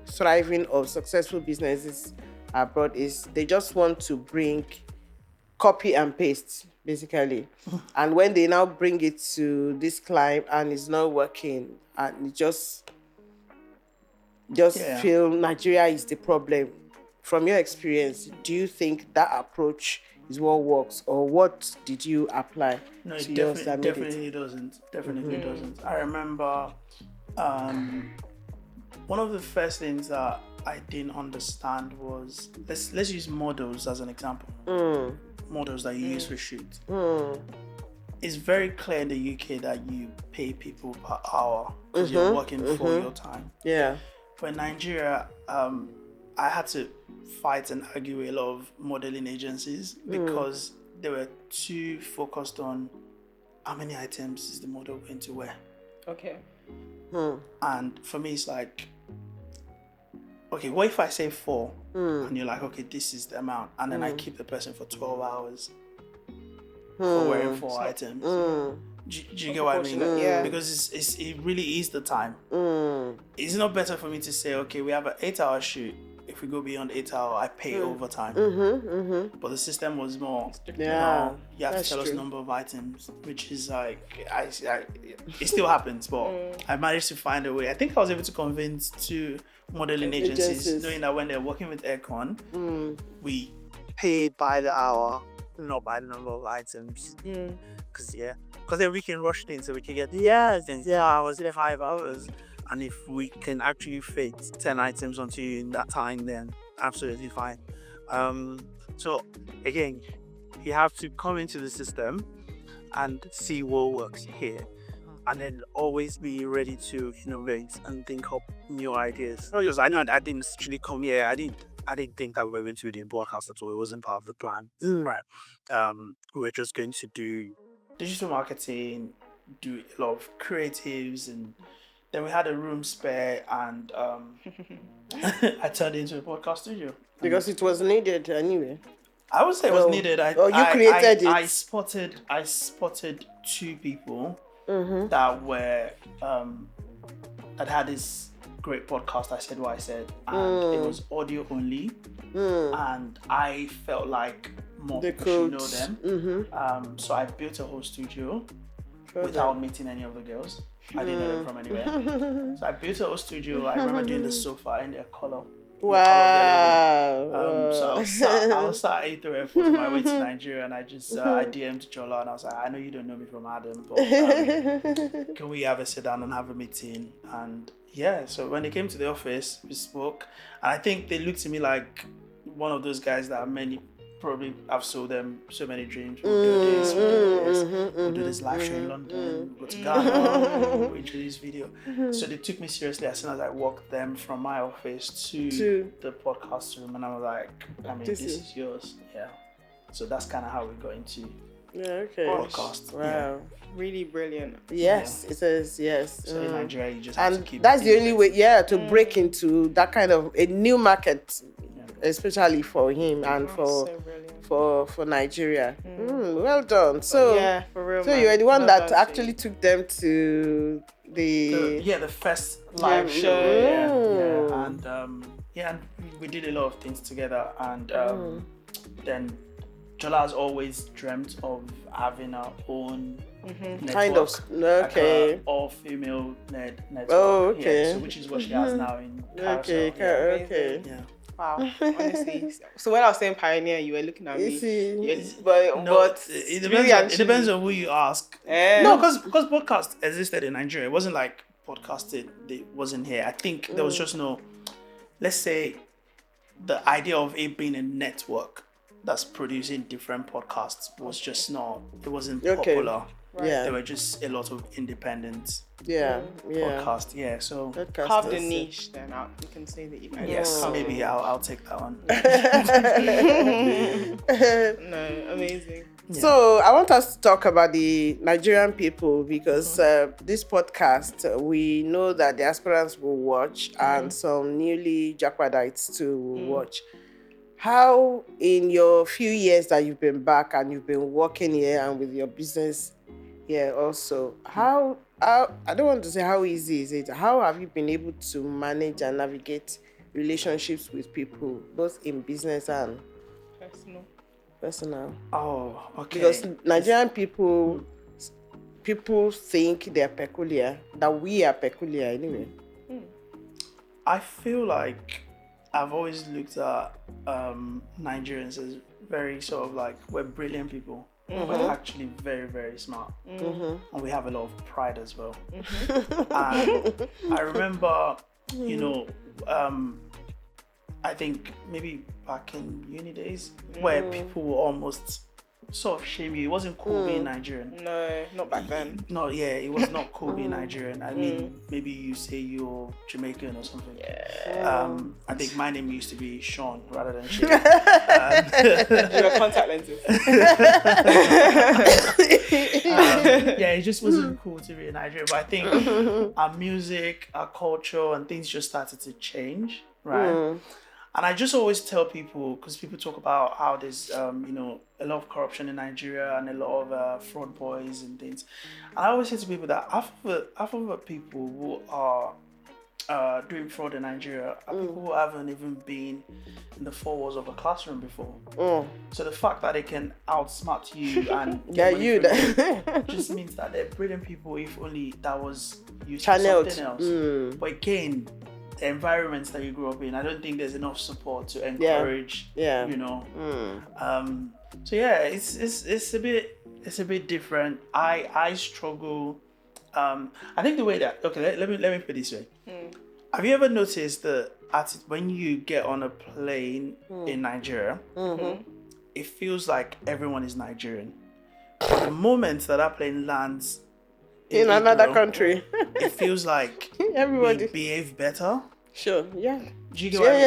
thriving or successful businesses abroad, is they just want to bring copy and paste, basically. And when they now bring it to this client and it's not working, and it just feel Nigeria is the problem. From your experience, do you think that approach is what works, or what did you apply? No, it definitely doesn't. Definitely doesn't. I remember one of the first things that I didn't understand was, let's use models as an example. Models that you use for shoot. It's very clear in the UK that you pay people per hour because you're working for your time. Yeah. But in Nigeria, I had to fight and argue with a lot of modeling agencies because they were too focused on how many items is the model going to wear. Okay. And for me, it's like, okay, what if I say 4 and you're like, okay, this is the amount, and then I keep the person for 12 hours for wearing 4 items. Do you get what I mean? Yeah. Because it really is the time. It's not better for me to say, okay, we have an 8-hour shoot. If we go beyond 8 hours, I pay overtime. But the system was more, you have to tell us number of items, which is like, it still happens, but I managed to find a way. I think I was able to convince 2 modeling agencies, knowing that when they're working with Eggcorn, we paid by the hour, not by the number of items. Because then we can rush things, so we can get 10 hours, 5 hours. And if we can actually fit 10 items onto you in that time, then absolutely fine. So again, you have to come into the system and see what works here, and then always be ready to innovate and think up new ideas. Because I know I didn't actually come here. I didn't think that we were going to do the broadcast at all. It wasn't part of the plan. Right. We were just going to do digital marketing, do a lot of creatives, and then we had a room spare, and I turned it into a podcast studio. Because it was needed anyway. I would say it was needed. You created it. I spotted 2 people that were that had this great podcast. I said what I said, and it was audio only, and I felt like more people should know them. So I built a whole studio without meeting any of the girls. I didn't know them from anywhere. So I built a whole studio. I remember doing the sofa in their color. Wow. So I was at Heathrow Airport on my way to Nigeria, and I just I DM'd Jola, and I was like, I know you don't know me from Adam, but can we have a sit down and have a meeting? And so when they came to the office, we spoke, and I think they looked at me like one of those guys that many probably I've sold them so many dreams. We'll do this, we'll do this live show in London, we'll go to Ghana, we'll introduce video. So they took me seriously as soon as I walked them from my office to the podcast room, and I was like, this is yours. Yeah. So that's kind of how we got into podcast. Wow. Really brilliant. Yes, it is, yes. So in Nigeria, you just have to keep that's the only way, to break into that kind of a new market. Especially for him and for Nigeria. Well done. So for real. So you were the one that actually took them to the first live show. And we did a lot of things together. And then Jola has always dreamt of having our own network, kind of like all-female network. Oh, okay. So which is what she has now in Carousel. Okay. Yeah. Wow, honestly. So when I was saying pioneer, you were looking at me. But it depends on who you ask. No, because podcast existed in Nigeria. It wasn't like podcasting. It wasn't here. I think there was just no. Let's say the idea of it being a network that's producing different podcasts was just not. It wasn't popular. Right. Yeah. There were just a lot of independent podcast. So carve the niche then out. You can say that you can. Yes, maybe I'll take that one. No, amazing. Yeah. So I want us to talk about the Nigerian people because this podcast, we know that diasporans will watch and some newly Japadites too will watch. How in your few years that you've been back and you've been working here and with your business here also, how I don't want to say how easy is it, how have you been able to manage and navigate relationships with people, both in business and personal? Oh, okay. Because Nigerian people think they're peculiar, that we are peculiar anyway. I feel like I've always looked at Nigerians as very sort of like, we're brilliant people. We're actually very, very smart. And we have a lot of pride as well. And I remember, I think maybe back in uni days, where people were almost sort of shame you. It wasn't cool being Nigerian. No, not back then. No, yeah, it was not cool being Nigerian. I mean, maybe you say you're Jamaican or something. Yeah. I think my name used to be Sean rather than Shay. You wear contact lenses. Yeah, it just wasn't cool to be in Nigeria. But I think our music, our culture, and things just started to change, right? And I just always tell people, because people talk about how there's, a lot of corruption in Nigeria and a lot of fraud boys and things. And I always say to people that half of the people who are doing fraud in Nigeria are people who haven't even been in the four walls of a classroom before. So the fact that they can outsmart you and just means that they're brilliant people, if only that was used for something else. But again, the environments that you grew up in, I don't think there's enough support to encourage. So yeah, it's a bit different. I struggle. I think the way that let me put it this way. Have you ever noticed that when you get on a plane in Nigeria, it feels like everyone is Nigerian. But the moment that plane lands in another country, it feels like everybody behave better. Sure, yeah. Do you get what I mean?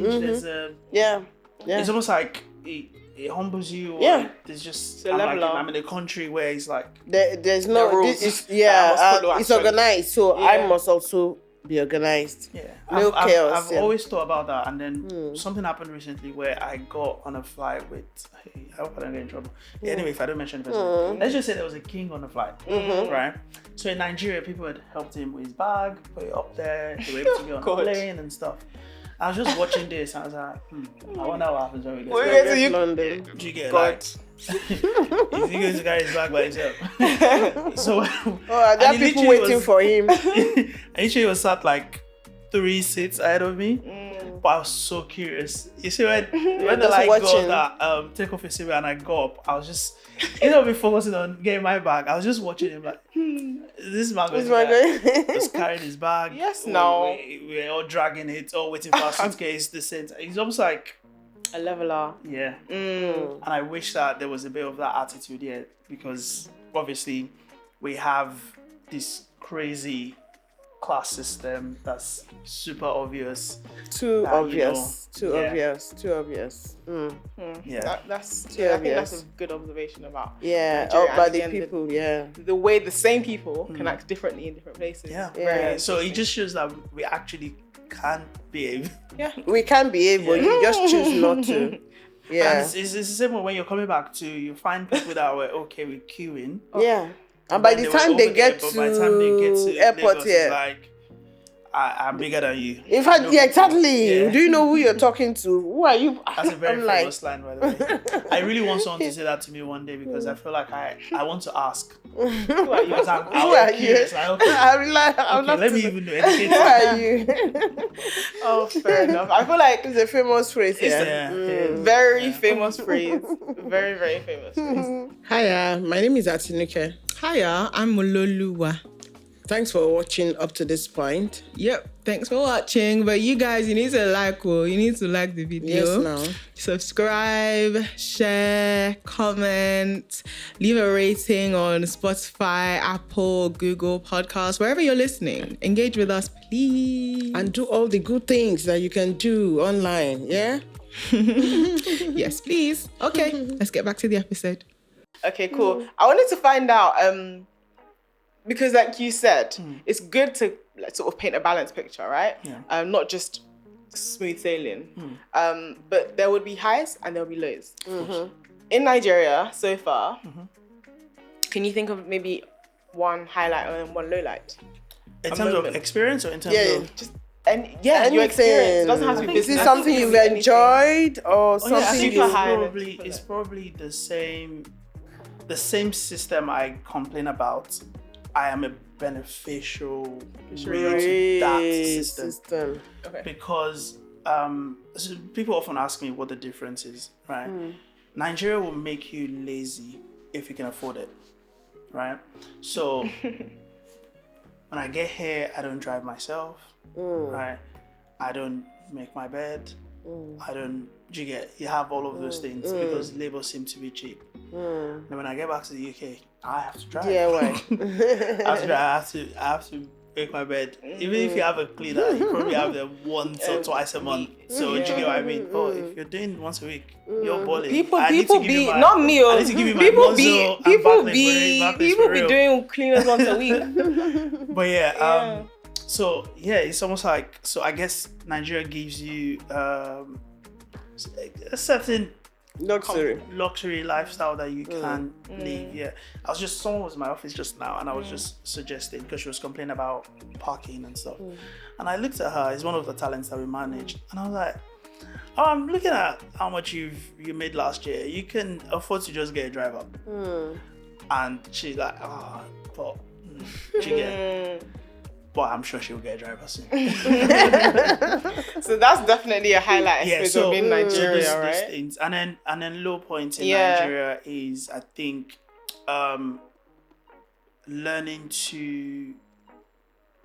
There's a change. It's almost like it humbles you. Yeah. There's just I'm in a country where it's like there's no rules. It's organized, so I must also be organized. Yeah. No chaos. I've always thought about that, and then something happened recently where I got on a flight with. I hope I don't get in trouble. Anyway, if I don't mention the person, let's just say there was a king on the flight, right? So in Nigeria, people had helped him with his bag, put it up there, they were able to get on the plane and stuff. I was just watching this, and I was like, I wonder what happens when we get to London. Do you get like? He's going to carry his bag by himself. So, there are people waiting for him. And literally was sat like 3 seats ahead of me. But I was so curious. You see, when the light got that take off his seatbelt and I got up, I was just, be focusing on getting my bag. I was just watching him like, this man was carrying his bag. Yes, no. We're all dragging it, all waiting for our suitcase. The same. He's almost like a leveler. Yeah. And I wish that there was a bit of that attitude here, because obviously we have this crazy class system that's super obvious. Too obvious. Yeah. That's too obvious. I think obvious. that's a good observation about about the people. The way the same people can act differently in different places. Yeah. So it just shows that we actually can behave. Yeah. We can behave, but you just choose not to. Yeah. And it's the same way when you're coming back to, you find people that were okay with queuing. Yeah. And by the time they get to airport, it's like, I'm bigger than you. In fact, exactly. Yeah. Do you know who you're talking to? Who are you? That's a very famous line, by the way. I really want someone to say that to me one day, because I feel like I want to ask. Who are you? Who are you? Let me even know. Who are you? Oh, fair enough. I feel like it's a famous phrase. Very famous phrase. Very, very famous phrase. Hiya, my name is Atinuke. Hiya, I'm Mololuwa. Thanks for watching up to this point. Yep, thanks for watching. But you guys, you need to like the video. Yes, now. Subscribe, share, comment, leave a rating on Spotify, Apple, Google Podcasts, wherever you're listening. Engage with us, please. And do all the good things that you can do online, yeah? Yes, please. Okay, let's get back to the episode. Okay, cool. I wanted to find out, because like you said, it's good to sort of paint a balanced picture, right? Yeah. Not just smooth sailing. But there would be highs and there would be lows. In Nigeria so far, can you think of maybe one highlight and one low light? In terms of experience or in terms of... Just your experience. It doesn't have to be business. Is it something you've enjoyed or something it's probably the same system I complain about. I am a beneficial to that system. Okay. Because so people often ask me what the difference is, right? Nigeria will make you lazy if you can afford it, right? So when I get here, I don't drive myself, right? I don't make my bed. You have all of those things because labor seems to be cheap. And when I get back to the UK, I have to drive. I have to make my bed. Even if you have a cleaner, you probably have them once or twice a month. So do you get what I mean? Oh, if you're doing once a week, you're balling. People be not me. I need to give you my people be doing cleaners once a week. But yeah, so yeah, it's almost like, so I guess Nigeria gives you a certain luxury lifestyle that you can live. Yeah, someone was in my office just now, and I was just suggesting, because she was complaining about parking and stuff, and I looked at her. It's one of the talents that we managed, and I was like, oh, I'm looking at how much you made last year. You can afford to just get a driver. And she's like, but but I'm sure she'll get a driver soon. So that's definitely a highlight. So in Nigeria, so right? Things. And then low points in Nigeria is, I think, learning to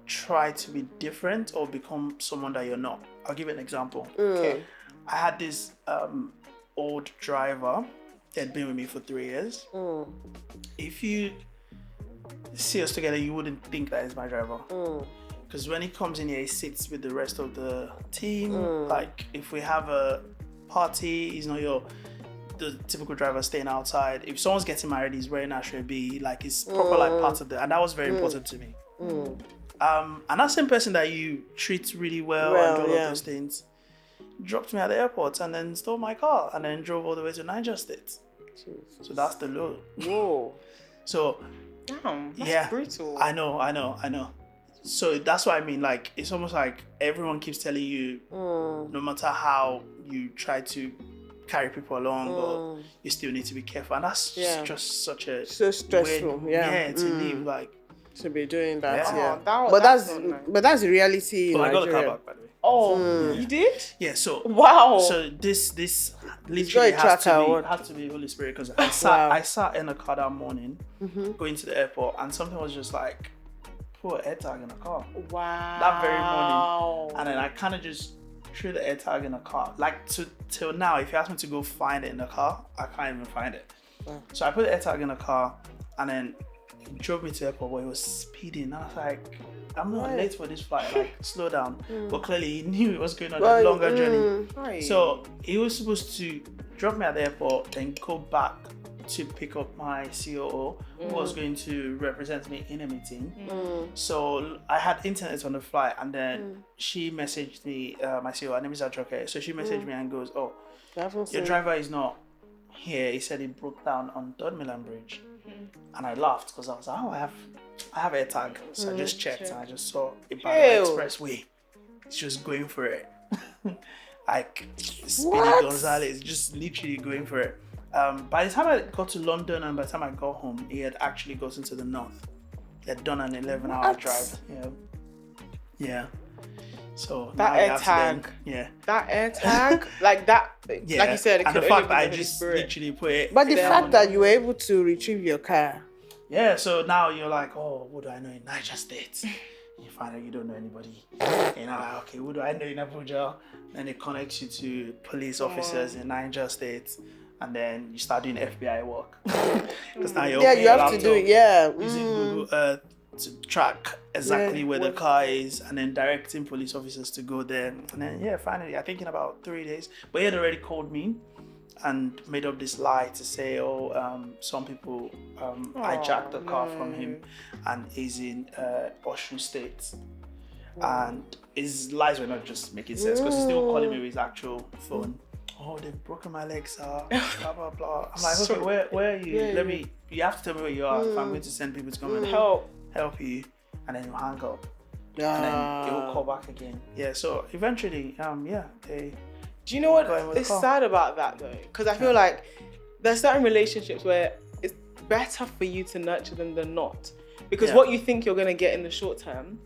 try to be different or become someone that you're not. I'll give you an example. Okay. I had this old driver that had been with me for 3 years. If you see us together, you wouldn't think that is my driver. Because when he comes in here, he sits with the rest of the team. Like, if we have a party, he's not the typical driver staying outside. If someone's getting married, he's wearing Ashrabi. Like, it's proper like part of and that was very important to me. And that same person that you treat really well and all of those things dropped me at the airport and then stole my car and then drove all the way to Niger State. So that's the low. Whoa. So that's brutal. I know. So that's what I mean. Like, it's almost like everyone keeps telling you, no matter how you try to carry people along, but you still need to be careful. And that's just such a so stressful. weird, to live like to be doing that. But that's the reality. I got the car back, by the way. Oh, you did? Yeah. So wow. So this literally has to be Holy Spirit, because I sat in a car that morning, going to the airport, and something was just like, put an AirTag in a car. Wow. That very morning, and then I kind of just threw the AirTag in a car. Like, till now, if you ask me to go find it in the car, I can't even find it. So I put the AirTag in a car, and then he drove me to the airport where he was speeding. I was like, I'm not late for this flight, like, slow down. But clearly he knew he was going on a longer journey. So he was supposed to drop me at the airport, then go back to pick up my COO, who was going to represent me in a meeting. So I had internet on the flight, and then she messaged me, my COO, her name is Ajoke. So she messaged me and goes, oh, your driver is not here. He said he broke down on 3rd Milan Bridge. And I laughed because I was like, oh, I have AirTag. So I just checked and I just saw it by the expressway. It's just going for it. Like, Speedy Gonzalez, just literally going for it. By the time I got to London and by the time I got home, he had actually gotten to the north. He had done an 11-hour drive. Yeah. So that AirTag. That AirTag, like that. Like you said, it and could the fact that I just spirit. literally put it. But the fact that you were able to retrieve your car. Yeah, so now you're like, oh, what do I know in Niger State? You find out you don't know anybody. And you're like, okay, what do I know in Abuja? Then it connects you to police officers in Niger State. And then you start doing FBI work. Because now you're you have to do it, using Google Earth to track exactly where the car is, and then directing police officers to go there. And then, finally, I think in about 3 days. But he had already called me and made up this lie to say, some people hijacked the car from him, and he's in Osun State. And his lies were not just making sense, because he's still calling me with his actual phone. Oh, they've broken my legs, blah, blah, blah. I'm like, okay, where are you? You have to tell me where you are if I'm going to send people to come and help you. And then you hang up. And then you'll call back again. Yeah, so eventually, they... Do you know what is sad about that, though? Because I feel like there's certain relationships where it's better for you to nurture them than not. Because what you think you're going to get in the short term,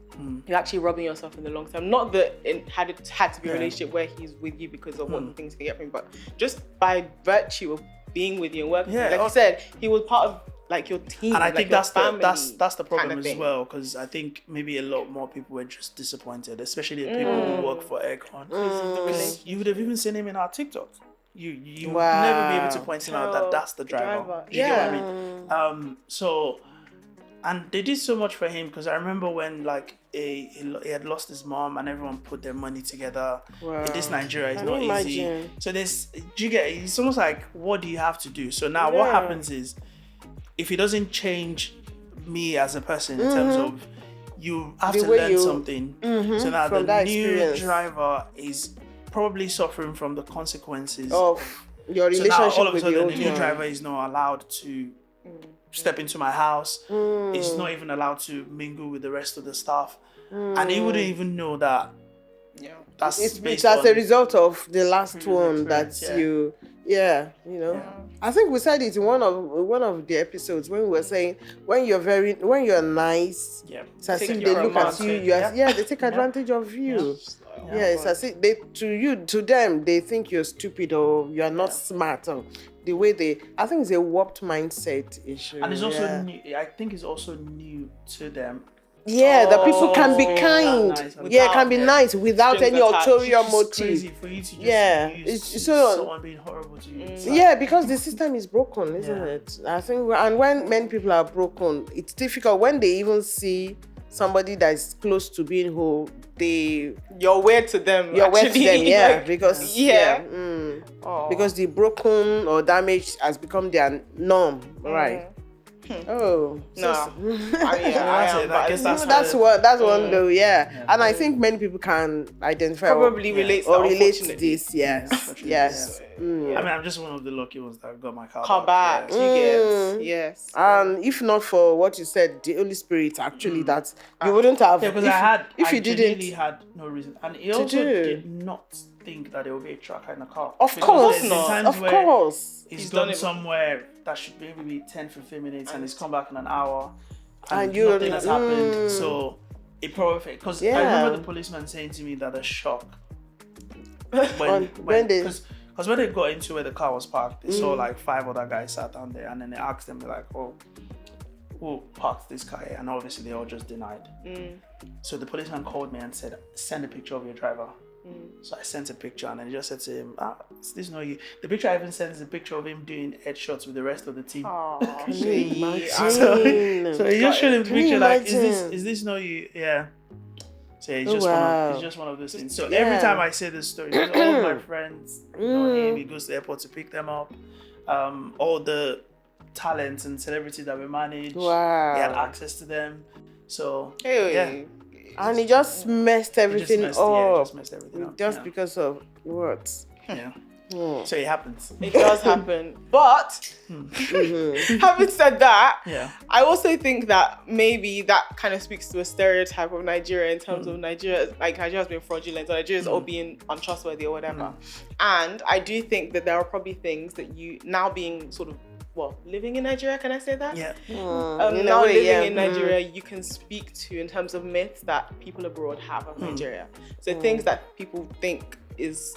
you're actually robbing yourself in the long term. Not that it had to be a relationship where he's with you because of what the things can get from him, but just by virtue of being with you and working with you. Like you said, he was part of like your team. And I like think your that's family that's the problem kind of as thing. well, because I think maybe a lot more people were just disappointed, especially the people who work for Eggcorn. Because you would have even seen him in our TikTok. You would never be able to point him out that that's the driver. Do you get what I mean? So, and they did so much for him, because I remember when like he had lost his mom and everyone put their money together. In this Nigeria is not easy. So it's almost like, what do you have to do? So now what happens is, if he doesn't change me as a person in terms of, you have to learn something. So now the new driver is probably suffering from the consequences of your relationship. So now all of a sudden the new driver is not allowed to step into my house. It's not even allowed to mingle with the rest of the staff. And he wouldn't even know that. It's as a result of the last one that you know. I think we said it in one of the episodes when we were saying, when you're nice, it's as if they look at you, they take advantage of you. It's as if to them they think you're stupid or you're not smart, or the way I think it's a warped mindset issue. And it's also new, I think it's also new to them. The people can be kind. Can be nice without any ulterior motive. It's crazy for you to just use someone being horrible to you. Because the system is broken, isn't it? I think, and when many people are broken, it's difficult when they even see somebody that is close to being whole. You're weird to them. Because because the broken or damage has become their norm, right? Oh no! That's one though. And I think many people can identify relate to this. Yes. I mean, I'm just one of the lucky ones that got my car back. Yes. And if not for what you said, the Holy Spirit, actually, that you wouldn't have. Because I genuinely had no reason, and he also did not think that there would be a tracker in the car. Of course not. Of course. He's gone somewhere that should maybe be 10-15 minutes, and he's come back in an hour, and nothing has happened. So it probably, because I remember the policeman saying to me that a shock when they got into where the car was parked, they saw like 5 other guys sat down there, and then they asked them, like, oh, who parked this car here? And obviously they all just denied. So the policeman called me and said, send a picture of your driver. So I sent a picture, and then he just said to him, is this not you? The picture I even sent is a picture of him doing headshots with the rest of the team. Can you imagine? So he just showed him the picture, like, is this not you? Yeah. So it's just one of those things. So every time I say this story, all of my friends know him. He goes to the airport to pick them up. All the talents and celebrities that we manage, he had access to them. So and he just messed everything up. Just because of words. So it happens. It does happen. But having said that, I also think that maybe that kind of speaks to a stereotype of Nigeria in terms of Nigeria, like Nigeria has been fraudulent, or Nigeria is all being untrustworthy or whatever. And I do think that there are probably things that you, now being sort of, living in Nigeria, can I say that? Now living in Nigeria, you can speak to in terms of myths that people abroad have of Nigeria. So things that people think is,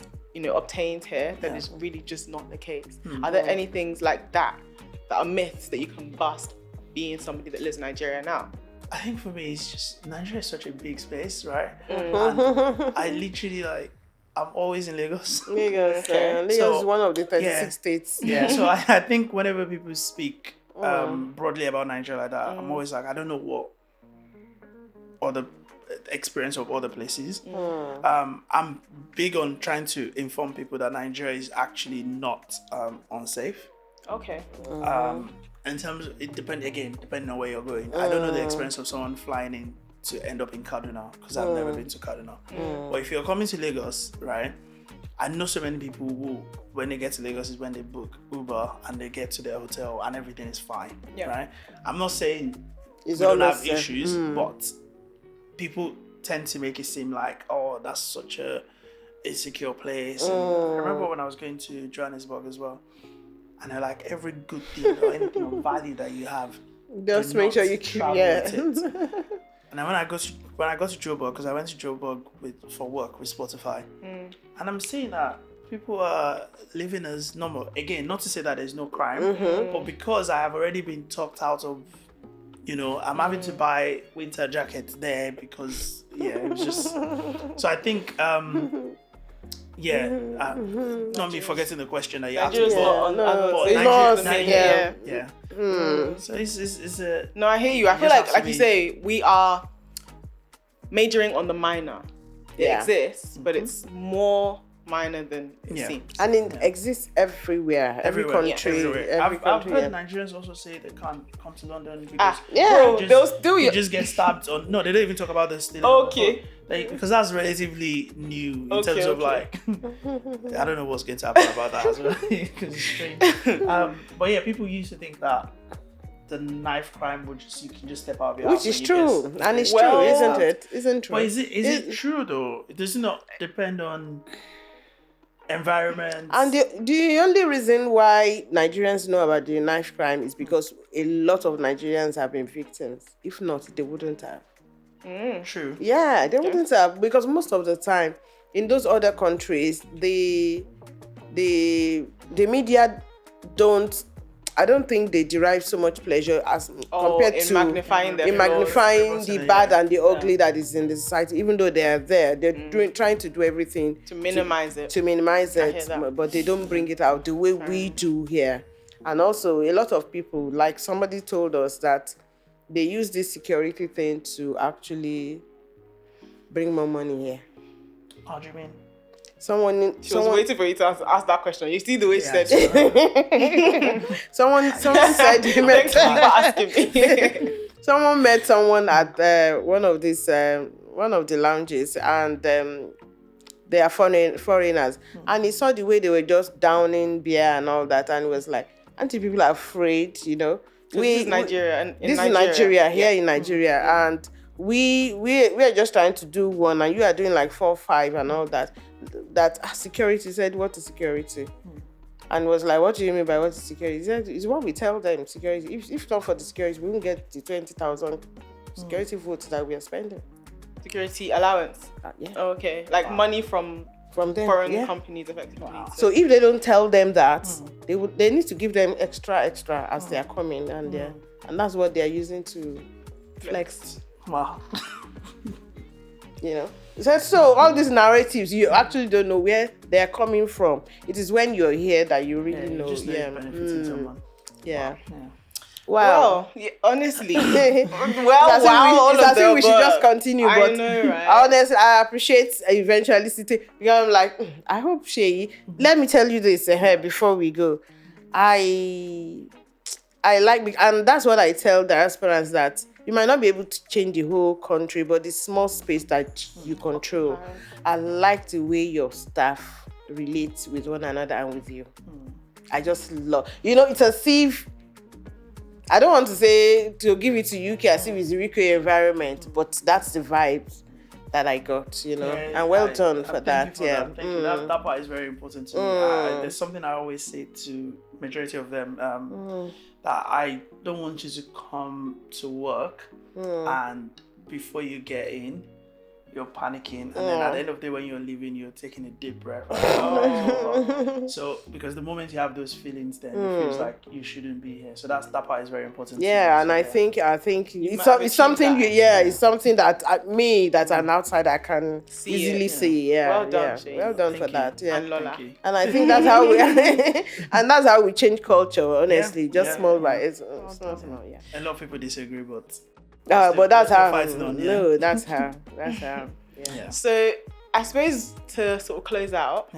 obtained here, that is really just not the case. Are there any things like that are myths that you can bust being somebody that lives in Nigeria now? I think for me, it's just, Nigeria is such a big space, right? And I literally, I'm always in Lagos. Lagos is one of the 36 states. So I think whenever people speak broadly about Nigeria like that, I'm always like, I don't know what other experience of other places. I'm big on trying to inform people that Nigeria is actually not unsafe. Okay. In terms of, depending on where you're going. I don't know the experience of someone flying in to end up in Kaduna, because I've never been to Kaduna. But if you're coming to Lagos, right, I know so many people who, when they get to Lagos, is when they book Uber and they get to their hotel and everything is fine, right? I'm not saying we don't have issues, but people tend to make it seem like, that's such a insecure place. And I remember when I was going to Johannesburg as well, and they're like, every good thing or anything of value that you have, just make sure you keep it. And then when I got to Joburg, because I went to Joburg for work with Spotify, and I'm seeing that people are living as normal. Again, not to say that there's no crime, but because I have already been talked out of, I'm having to buy winter jackets there because, it was just... So I think, not me forgetting the question that you asked me. So it's a... No, I hear you. I feel like you say, we are majoring on the minor. It exists, but it's more minor than it seems. And it exists everywhere. Every country. I've heard Nigerians also say they can't come to London because they'll just get stabbed on. No, they don't even talk about the stealing. Okay. Because that's relatively new in terms of I don't know what's going to happen about that as well because it's strange. But yeah, people used to think that the knife crime you can just step out of your house. Which is true, and it's true, isn't it? Isn't true. But is it true though? Does it not depend on environment? And the only reason why Nigerians know about the knife crime is because a lot of Nigerians have been victims. If not, they wouldn't have. True. Yeah, they wouldn't have, because most of the time in those other countries, the media I don't think they derive so much pleasure as compared to magnifying the bad and the ugly that is in the society. Even though they are there, they're trying to do everything to minimize it. But they don't bring it out the way we do here. And also, a lot of people, like somebody told us that they use this security thing to actually bring more money here. How do you mean? Someone was waiting for you to ask that question. You see the way she said it. Someone said he met someone met someone at one of the lounges, and they are foreigners, and he saw the way they were just downing beer and all that, and he was like, aren't people afraid, This is Nigeria. This is Nigeria, here in Nigeria, and we are just trying to do one, and you are doing like 4 or 5 and all that. That security said, what is security? And was like, what do you mean by what is security? He said, it's what we tell them, security. If not for the security, we won't get the 20,000 security votes that we are spending. Security allowance? Okay. Like money from them, foreign companies, effectively. So if they don't tell them that, they need to give them extra as they are coming, and that's what they are using to flex. Wow. So all these narratives, you actually don't know where they are coming from. It is when you're here that you really know. Just benefiting someone. Yeah. Wow. Honestly. I think we should just continue. But I know, right? Honestly, I appreciate eventuality. Because I'm like, I hope Seyi. Let me tell you this before we go. I like, and that's what I tell diasporans, that you might not be able to change the whole country, but the small space that you control. I like the way your staff relate with one another and with you. I just love, it's as if, I don't want to say to give it to UK as if it's a UK environment, but that's the vibes that I got, and well done for that. Thank you. That part is very important to me. There's something I always say to majority of them, that I don't want you to come to work and before you get in, you're panicking, and then at the end of the day when you're leaving, you're taking a deep breath. So because the moment you have those feelings, then it feels like you shouldn't be here. So that part is very important. And I think it's something. It's something that me, that an outsider, I can easily see. Well done, well done for that. And Lola. And I think that's how we and that's how we change culture. Honestly, just small by it's small. Yeah. A lot of people disagree, but. But that's how. No, that's how. Yeah. So I suppose to sort of close out,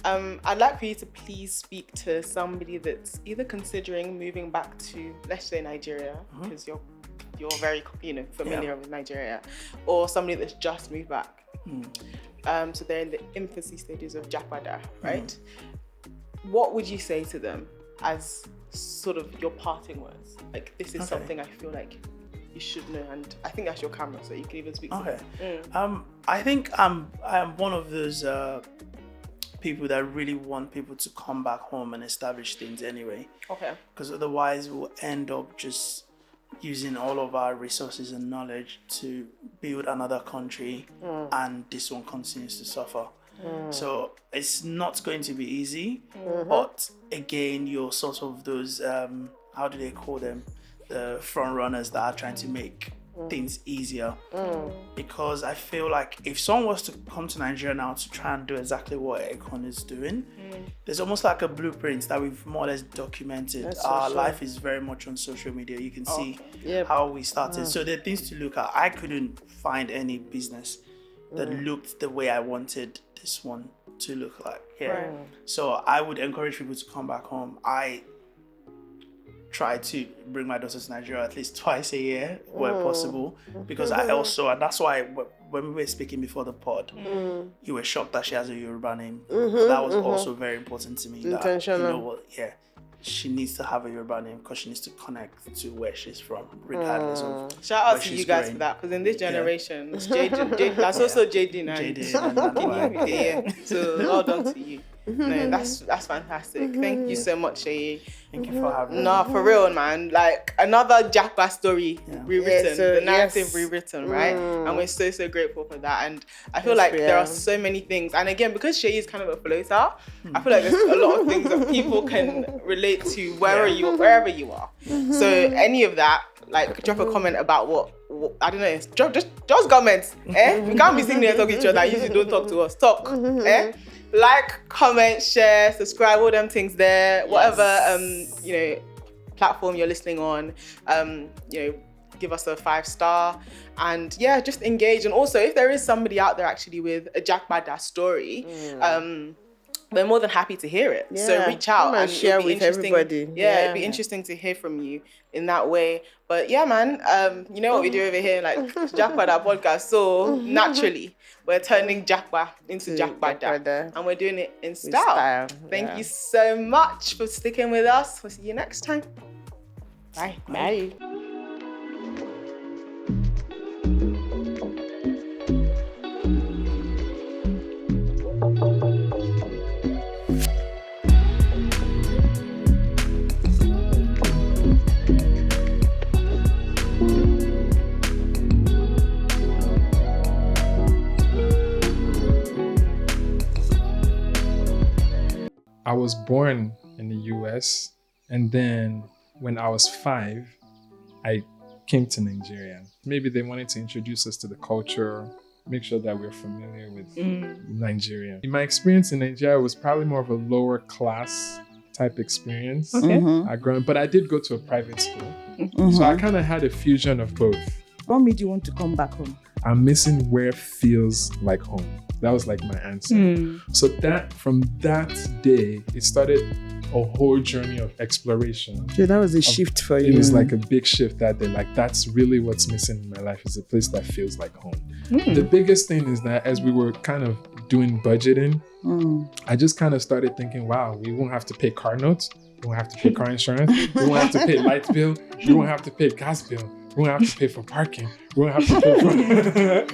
I'd like for you to please speak to somebody that's either considering moving back to, let's say, Nigeria, because you're very familiar with Nigeria, or somebody that's just moved back. So they're in the infancy stages of Japada, right? What would you say to them as sort of your parting words? Like, this is something I feel like you should know, and I think that's your camera, so you can even speak to them. I think I'm one of those people that really want people to come back home and establish things anyway. Because otherwise we'll end up just using all of our resources and knowledge to build another country, and this one continues to suffer. So it's not going to be easy, but again, you're sort of those, how do they call them? The front runners that are trying to make things easier. Because I feel like if someone was to come to Nigeria now to try and do exactly what Eggcorn is doing, there's almost like a blueprint that we've more or less documented. Our life is very much on social media. You can see how we started. So there are things to look at. I couldn't find any business that looked the way I wanted this one to look like. So I would encourage people to come back home. I try to bring my daughter to Nigeria at least twice a year where possible, because I also, and that's why when we were speaking before the pod, you were shocked that she has a Yoruba name. That was also very important to me. Intentional. That, you know what, she needs to have a Yoruba name because she needs to connect to where she's from, regardless of shout out to you guys growing. for that, because in this generation, it's Jaden. That's also Jaden and so well done to you. No, that's fantastic. Thank you so much, Seyi. Thank you for having me. No, for real, man. Like another Japada story rewritten, the narrative rewritten, right? And we're so grateful for that. And I feel like there are so many things. And again, because Seyi is kind of a floater, I feel like there's a lot of things that people can relate to wherever you are. So any of that, like drop a comment about what I don't know. Just comments. We can't be sitting there talking to each other. Usually don't talk to us. Talk. Like, comment, share, subscribe, all them things there. Whatever platform you're listening on, give us a 5-star, and just engage. And also, if there is somebody out there actually with a Japada story, we're more than happy to hear it. So reach out and share with everybody. It'd be interesting to hear from you in that way. But man, you know what we do over here, like Japada podcast. So naturally, we're turning Japada into Japada, and we're doing it in style. Thank you so much for sticking with us. We'll see you next time. Bye. Bye. I was born in the US, and then when I was 5, I came to Nigeria. Maybe they wanted to introduce us to the culture, make sure that we're familiar with Nigeria. My experience in Nigeria was probably more of a lower class type experience. But I did go to a private school. So I kind of had a fusion of both. What made you want to come back home? I'm missing where feels like home. That was like my answer. So from that day, it started a whole journey of exploration. So that was a shift for you. It was like a big shift that day. Like, that's really what's missing in my life, is a place that feels like home. The biggest thing is that as we were kind of doing budgeting, I just kind of started thinking, wow, we won't have to pay car notes. We won't have to pay car insurance. We won't have to pay light bill. We won't have to pay gas bill. We won't have to pay for parking. We won't have to pay for